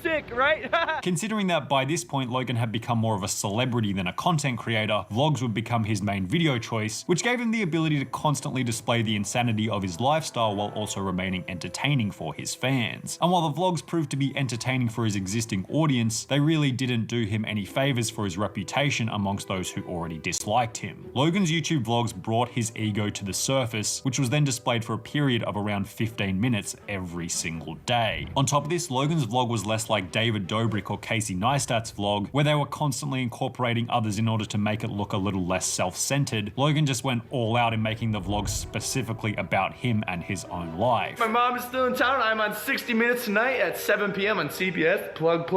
Sick, right? Considering that by this point, Logan had become more of a celebrity than a content creator, vlogs would become his main video choice, which gave him the ability to constantly display the insanity of his lifestyle while also remaining entertaining for his fans. And while the vlogs proved to be entertaining for his existing audience, they really didn't do him any favors for his reputation amongst those who already disliked him. Logan's YouTube vlogs brought his ego to the surface, which was then displayed for a period of around 15 minutes every single day. On top of this, Logan's vlog was less like David Dobrik or Casey Neistat's vlog, where they were constantly incorporating others in order to make it look a little less self-centered. Logan just went all out in making the vlogs specifically about him and his own life. My mom is still in town. I'm on 60 Minutes tonight at 7 p.m. on CBS. Plug.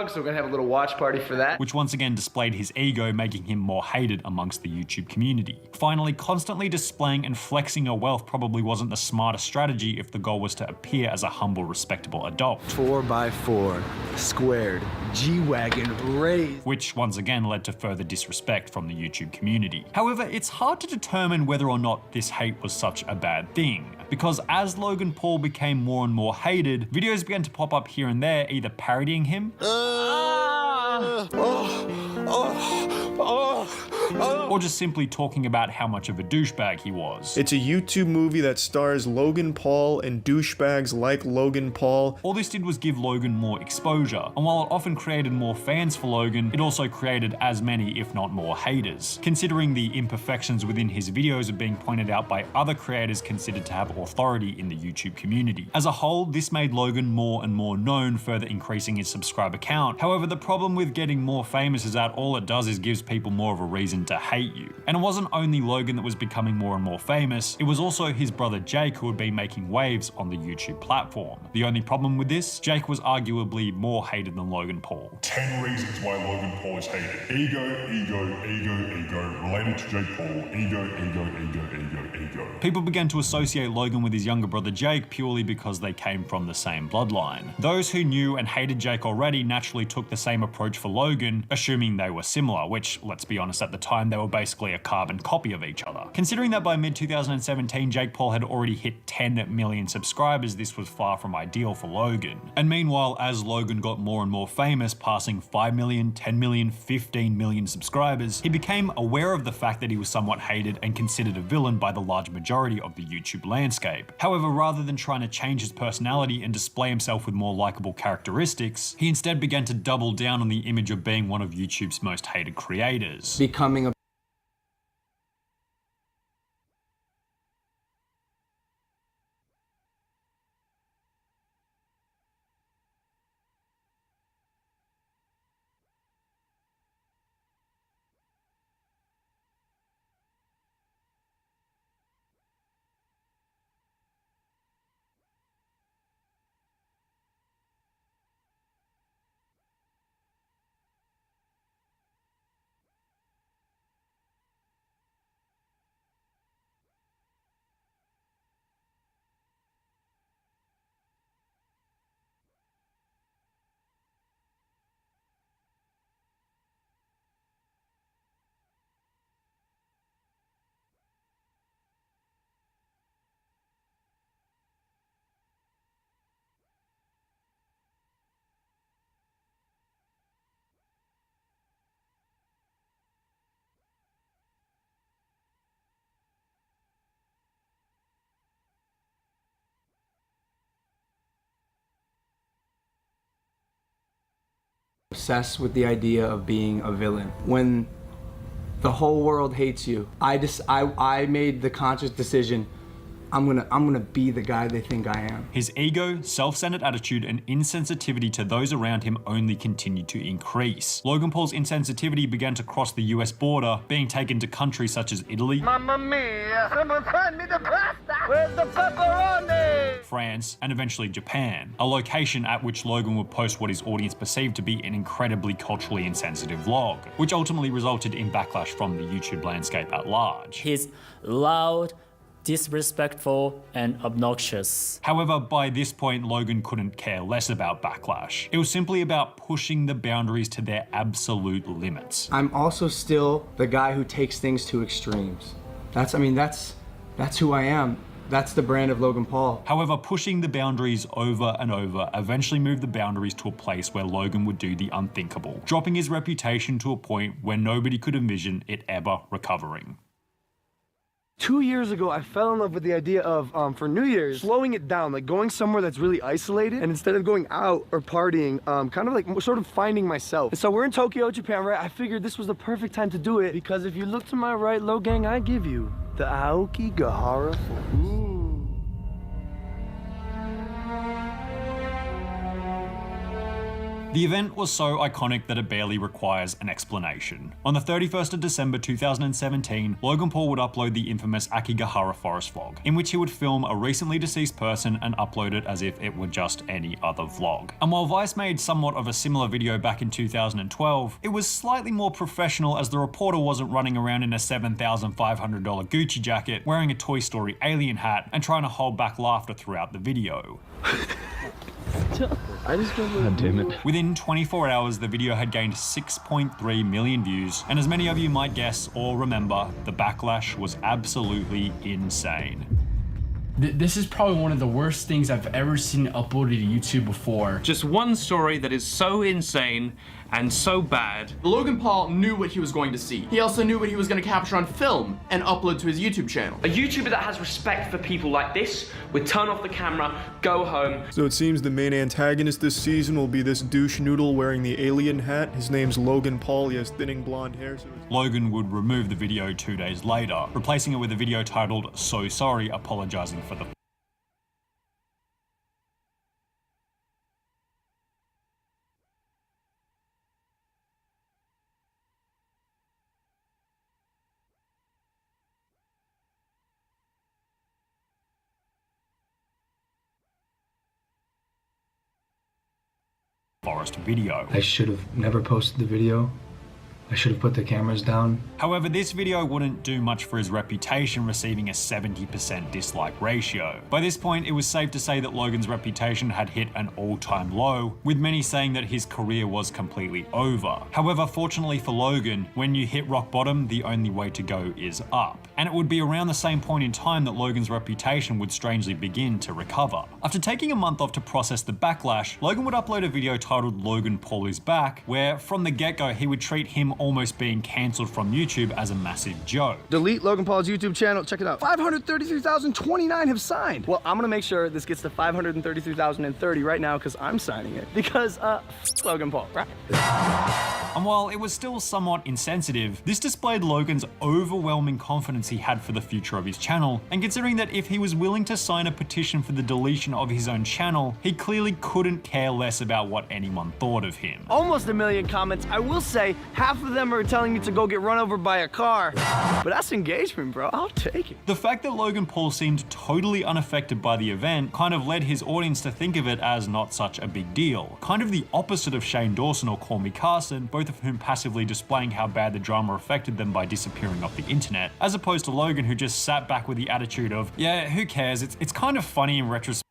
So we're gonna have a little watch party for that. Which once again displayed his ego, making him more hated amongst the YouTube community. Finally, constantly displaying and flexing your wealth probably wasn't the smartest strategy if the goal was to appear as a humble, respectable adult. 4x4. Squared, G-Wagon, raised. Which once again led to further disrespect from the YouTube community. However, it's hard to determine whether or not this hate was such a bad thing, because as Logan Paul became more and more hated, videos began to pop up here and there either parodying him, or just simply talking about how much of a douchebag he was. It's a YouTube movie that stars Logan Paul and douchebags like Logan Paul. All this did was give Logan more exposure, and while it often created more fans for Logan, it also created as many, if not more, haters. Considering the imperfections within his videos are being pointed out by other creators considered to have authority in the YouTube community. As a whole, this made Logan more and more known, further increasing his subscriber count. However, the problem with getting more famous is that all it does is gives people more of a reason to hate you. And it wasn't only Logan that was becoming more and more famous, it was also his brother Jake who had been making waves on the YouTube platform. The only problem with this, Jake was arguably more hated than Logan Paul. 10 reasons why Logan Paul is hated. Ego, related to Jake Paul, ego. People began to associate Logan with his younger brother Jake purely because they came from the same bloodline. Those who knew and hated Jake already naturally took the same approach for Logan, assuming they were similar, which, let's be honest, at the time they were basically a carbon copy of each other. Considering that by mid-2017 Jake Paul had already hit 10 million subscribers, this was far from ideal for Logan. And meanwhile, as Logan got more and more famous, passing 5 million, 10 million, 15 million subscribers, he became aware of the fact that he was somewhat hated and considered a villain by the large majority of the YouTube landscape. However, rather than trying to change his personality and display himself with more likable characteristics, he instead began to double down on the image of being one of YouTube's most hated creators. Becoming a obsessed with the idea of being a villain. When the whole world hates you, I made the conscious decision, I'm gonna be the guy they think I am. His ego, self-centered attitude, and insensitivity to those around him only continued to increase. Logan Paul's insensitivity began to cross the US border, being taken to countries such as Italy, Mamma mia! Someone find me the pasta! Where's the pepperoni? France, and eventually Japan, a location at which Logan would post what his audience perceived to be an incredibly culturally insensitive vlog, which ultimately resulted in backlash from the YouTube landscape at large. He's loud, disrespectful, and obnoxious. However, by this point, Logan couldn't care less about backlash. It was simply about pushing the boundaries to their absolute limits. I'm also still the guy who takes things to extremes. That's who I am. That's the brand of Logan Paul. However, pushing the boundaries over and over eventually moved the boundaries to a place where Logan would do the unthinkable, dropping his reputation to a point where nobody could envision it ever recovering. 2 years ago, I fell in love with the idea of, for New Year's, slowing it down, like going somewhere that's really isolated, and instead of going out or partying, kind of like sort of finding myself. And so we're in Tokyo, Japan, right? I figured this was the perfect time to do it, because if you look to my right, Lo Gang, I give you the Aokigahara Falls. The event was so iconic that it barely requires an explanation. On the 31st of December 2017, Logan Paul would upload the infamous Aokigahara Forest vlog, in which he would film a recently deceased person and upload it as if it were just any other vlog. And while Vice made somewhat of a similar video back in 2012, it was slightly more professional as the reporter wasn't running around in a $7,500 Gucci jacket, wearing a Toy Story alien hat, and trying to hold back laughter throughout the video. God damn it. Within 24 hours, the video had gained 6.3 million views, and as many of you might guess or remember, the backlash was absolutely insane. This is probably one of the worst things I've ever seen uploaded to YouTube before. Just one story that is so insane and so bad. Logan Paul knew what he was going to see. He also knew what he was going to capture on film and upload to his YouTube channel. A YouTuber that has respect for people like this would turn off the camera, go home. So it seems the main antagonist this season will be this douche noodle wearing the alien hat. His name's Logan Paul. He has thinning blonde hair. Logan would remove the video 2 days later, replacing it with a video titled "So Sorry," apologizing for the forest video. I should have never posted the video. I should have put the cameras down. However, this video wouldn't do much for his reputation, receiving a 70% dislike ratio. By this point, it was safe to say that Logan's reputation had hit an all-time low, with many saying that his career was completely over. However, fortunately for Logan, when you hit rock bottom, the only way to go is up. And it would be around the same point in time that Logan's reputation would strangely begin to recover. After taking a month off to process the backlash, Logan would upload a video titled Logan Paul is Back, where from the get-go he would treat him almost being cancelled from YouTube as a massive joke. Delete Logan Paul's YouTube channel. Check it out. 533,029 have signed. Well, I'm gonna make sure this gets to 533,030 right now because I'm signing it. Because, Logan Paul, right? And while it was still somewhat insensitive, this displayed Logan's overwhelming confidence he had for the future of his channel, and considering that if he was willing to sign a petition for the deletion of his own channel, he clearly couldn't care less about what anyone thought of him. Almost 1 million comments. I will say, half of them are telling me to go get run over by a car. But that's engagement, bro. I'll take it. The fact that Logan Paul seemed totally unaffected by the event kind of led his audience to think of it as not such a big deal. Kind of the opposite of Shane Dawson or Call Me Carson, both of whom passively displaying how bad the drama affected them by disappearing off the internet, as opposed to Logan, who just sat back with the attitude of, yeah, who cares, it's kind of funny in retrospect.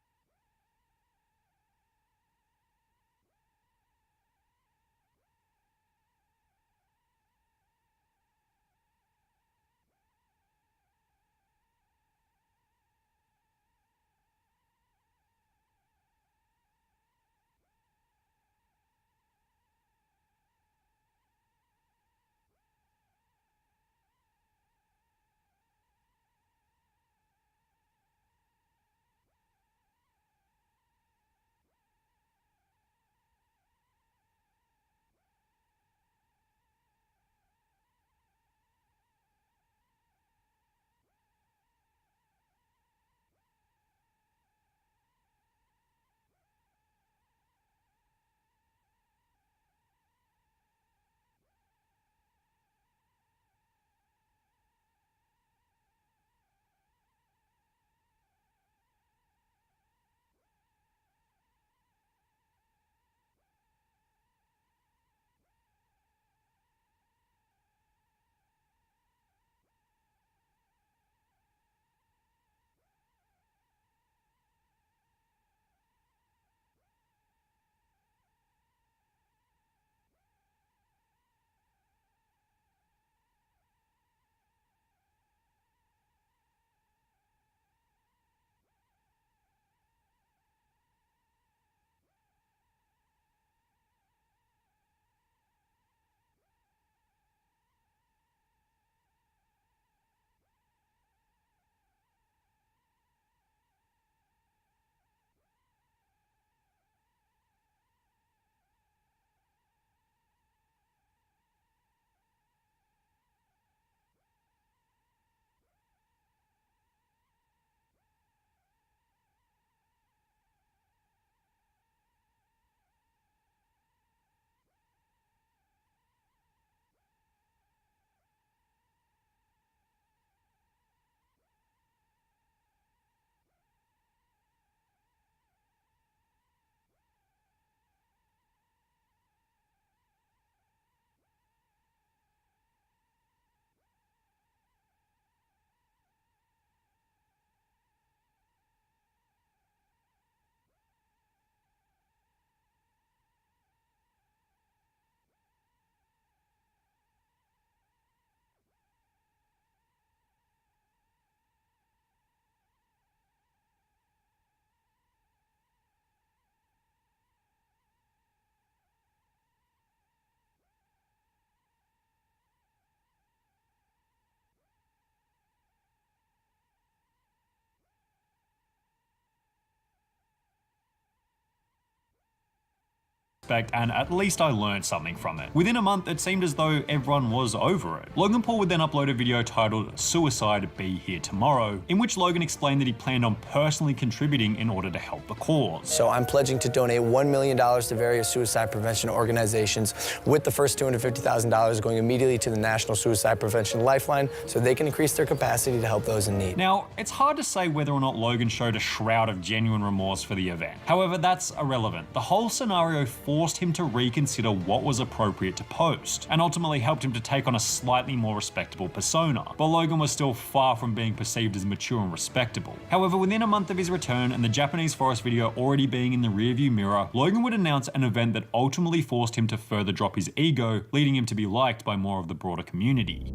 And at least I learned something from it. Within a month, it seemed as though everyone was over it. Logan Paul would then upload a video titled Suicide Be Here Tomorrow, in which Logan explained that he planned on personally contributing in order to help the cause. So I'm pledging to donate $1 million to various suicide prevention organizations, with the first $250,000 going immediately to the National Suicide Prevention Lifeline so they can increase their capacity to help those in need. Now, it's hard to say whether or not Logan showed a shroud of genuine remorse for the event. However, that's irrelevant. The whole scenario forced him to reconsider what was appropriate to post, and ultimately helped him to take on a slightly more respectable persona. But Logan was still far from being perceived as mature and respectable. However, within a month of his return and the Japanese forest video already being in the rearview mirror, Logan would announce an event that ultimately forced him to further drop his ego, leading him to be liked by more of the broader community.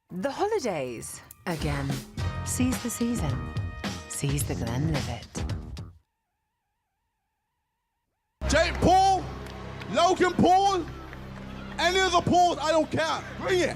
The holidays. Again. Seize the season. Seize the Glenlivet. Jake Paul, Logan Paul, any of the Pauls, I don't care. Bring it.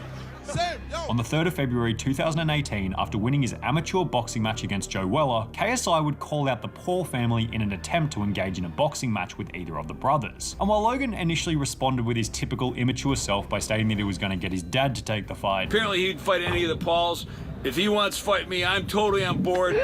On the 3rd of February 2018, after winning his amateur boxing match against Joe Weller, KSI would call out the Paul family in an attempt to engage in a boxing match with either of the brothers. And while Logan initially responded with his typical immature self by stating that he was going to get his dad to take the fight, apparently he'd fight any of the Pauls. If he wants to fight me, I'm totally on board.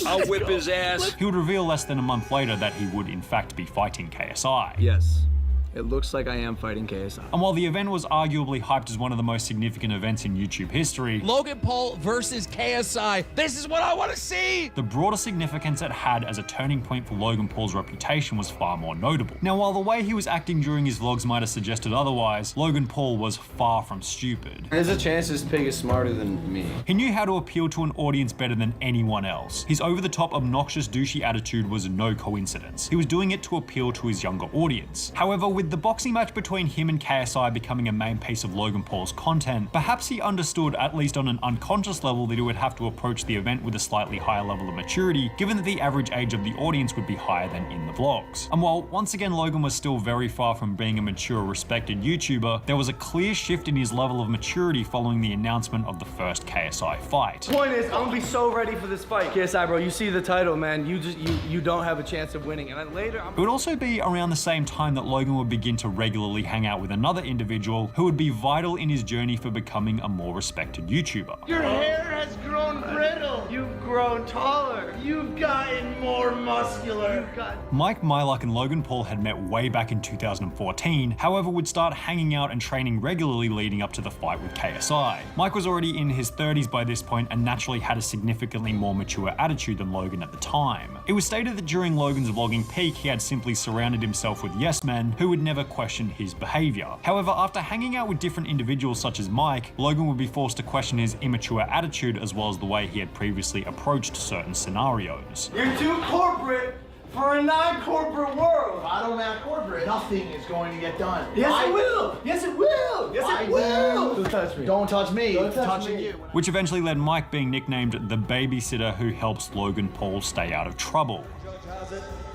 I'll whip his ass. He would reveal less than a month later that he would in fact be fighting KSI. Yes. It looks like I am fighting KSI. And while the event was arguably hyped as one of the most significant events in YouTube history, Logan Paul versus KSI. This is what I want to see! The broader significance it had as a turning point for Logan Paul's reputation was far more notable. Now, while the way he was acting during his vlogs might have suggested otherwise, Logan Paul was far from stupid. There's a chance this pig is smarter than me. He knew how to appeal to an audience better than anyone else. His over-the-top, obnoxious, douchey attitude was no coincidence. He was doing it to appeal to his younger audience. However, with the boxing match between him and KSI becoming a main piece of Logan Paul's content, perhaps he understood, at least on an unconscious level, that he would have to approach the event with a slightly higher level of maturity, given that the average age of the audience would be higher than in the vlogs. And while once again Logan was still very far from being a mature, respected YouTuber, there was a clear shift in his level of maturity following the announcement of the first KSI fight. Point is, I'm gonna be so ready for this fight. KSI, bro, you see the title, man. You don't have a chance of winning. And then later, It would also be around the same time that Logan would begin to regularly hang out with another individual who would be vital in his journey for becoming a more respected YouTuber. Your hair has grown brittle. You've grown taller. You've gotten more muscular. Mike Mylock and Logan Paul had met way back in 2014, however would start hanging out and training regularly leading up to the fight with KSI. Mike was already in his 30s by this point and naturally had a significantly more mature attitude than Logan at the time. It was stated that during Logan's vlogging peak, he had simply surrounded himself with yes men who would never question his behavior. However, after hanging out with different individuals such as Mike, Logan would be forced to question his immature attitude as well as the way he had previously approached certain scenarios. You're too corporate for a non-corporate world. If I don't act corporate, nothing is going to get done. Yes, it will. Yes, it will. Yes, it will. Don't touch me. Don't touch me. Don't touch me. Which eventually led Mike being nicknamed the babysitter who helps Logan Paul stay out of trouble.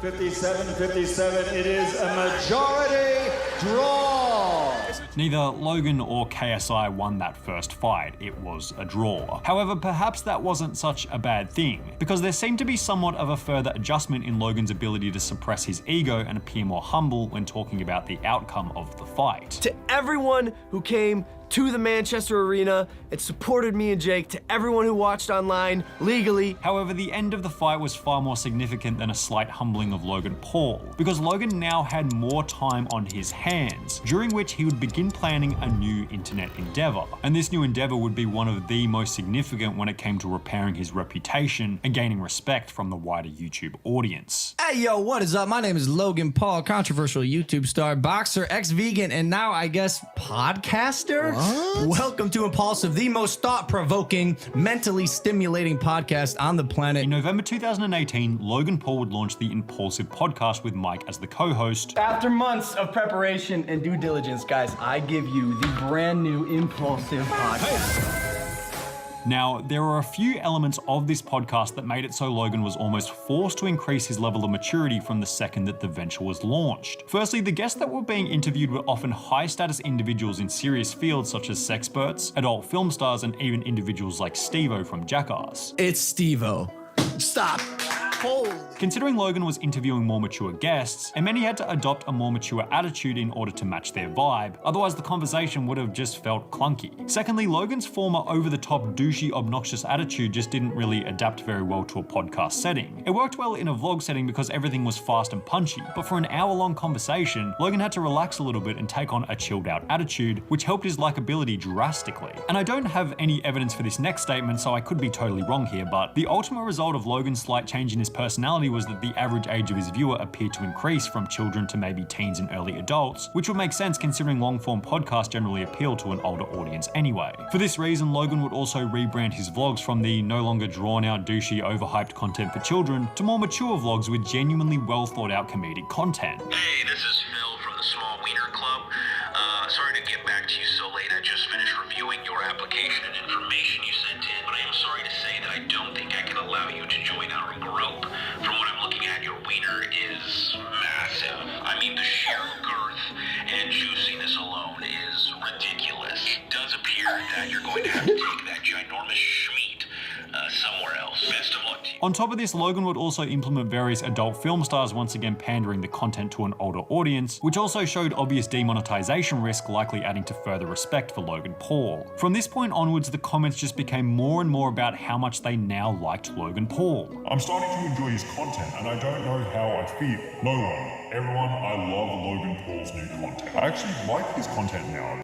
57-57, it is a majority draw. Neither Logan or KSI won that first fight, it was a draw. However, perhaps that wasn't such a bad thing, because there seemed to be somewhat of a further adjustment in Logan's ability to suppress his ego and appear more humble when talking about the outcome of the fight. to everyone who came to the Manchester Arena and supported me and Jake, to everyone who watched online legally. However, the end of the fight was far more significant than a slight humbling of Logan Paul, because Logan now had more time on his hands, during which he would begin planning a new internet endeavor. And this new endeavor would be one of the most significant when it came to repairing his reputation and gaining respect from the wider YouTube audience. Hey yo, what is up? My name is Logan Paul, controversial YouTube star, boxer, ex-vegan, and now I guess podcaster? What? Welcome to Impulsive, the most thought-provoking, mentally stimulating podcast on the planet. In November 2018, Logan Paul would launch the Impulsive podcast with Mike as the co-host. After months of preparation and due diligence, guys, I give you the brand new Impulsive podcast. Now, there are a few elements of this podcast that made it so Logan was almost forced to increase his level of maturity from the second that the venture was launched. Firstly, the guests that were being interviewed were often high-status individuals in serious fields such as sexperts, adult film stars, and even individuals like Steve-O from Jackass. It's Steve-O. Stop. Hold. Considering Logan was interviewing more mature guests, it meant he had to adopt a more mature attitude in order to match their vibe, otherwise the conversation would have just felt clunky. Secondly, Logan's former over-the-top douchey, obnoxious attitude just didn't really adapt very well to a podcast setting. It worked well in a vlog setting because everything was fast and punchy, but for an hour-long conversation, Logan had to relax a little bit and take on a chilled-out attitude, which helped his likability drastically. And I don't have any evidence for this next statement, so I could be totally wrong here, but the ultimate result of Logan's slight change in his his personality was that the average age of his viewer appeared to increase from children to maybe teens and early adults, which would make sense considering long-form podcasts generally appeal to an older audience anyway. For this reason, Logan would also rebrand his vlogs from the no longer drawn-out, douchey, overhyped content for children to more mature vlogs with genuinely well-thought-out comedic content. Hey, this is Phil from the Small Wiener Club. Sorry to get back to you so late. I just finished reviewing your application and information you sent in, but I am sorry to say that I don't think I can allow you to join our group. From what I'm looking at, your wiener is massive. I mean, the sheer girth and juiciness alone is ridiculous. It does appear that you're going to have to take that ginormous schmeat somewhere else. Best of luck to you. On top of this, Logan would also implement various adult film stars, once again pandering the content to an older audience, which also showed obvious demonetization risk, likely adding to further respect for Logan Paul. From this point onwards, the comments just became more and more about how much they now liked Logan Paul. I'm starting to enjoy his content, and I don't know how I feel. No one, everyone, I love Logan Paul's new content. I actually like his content now.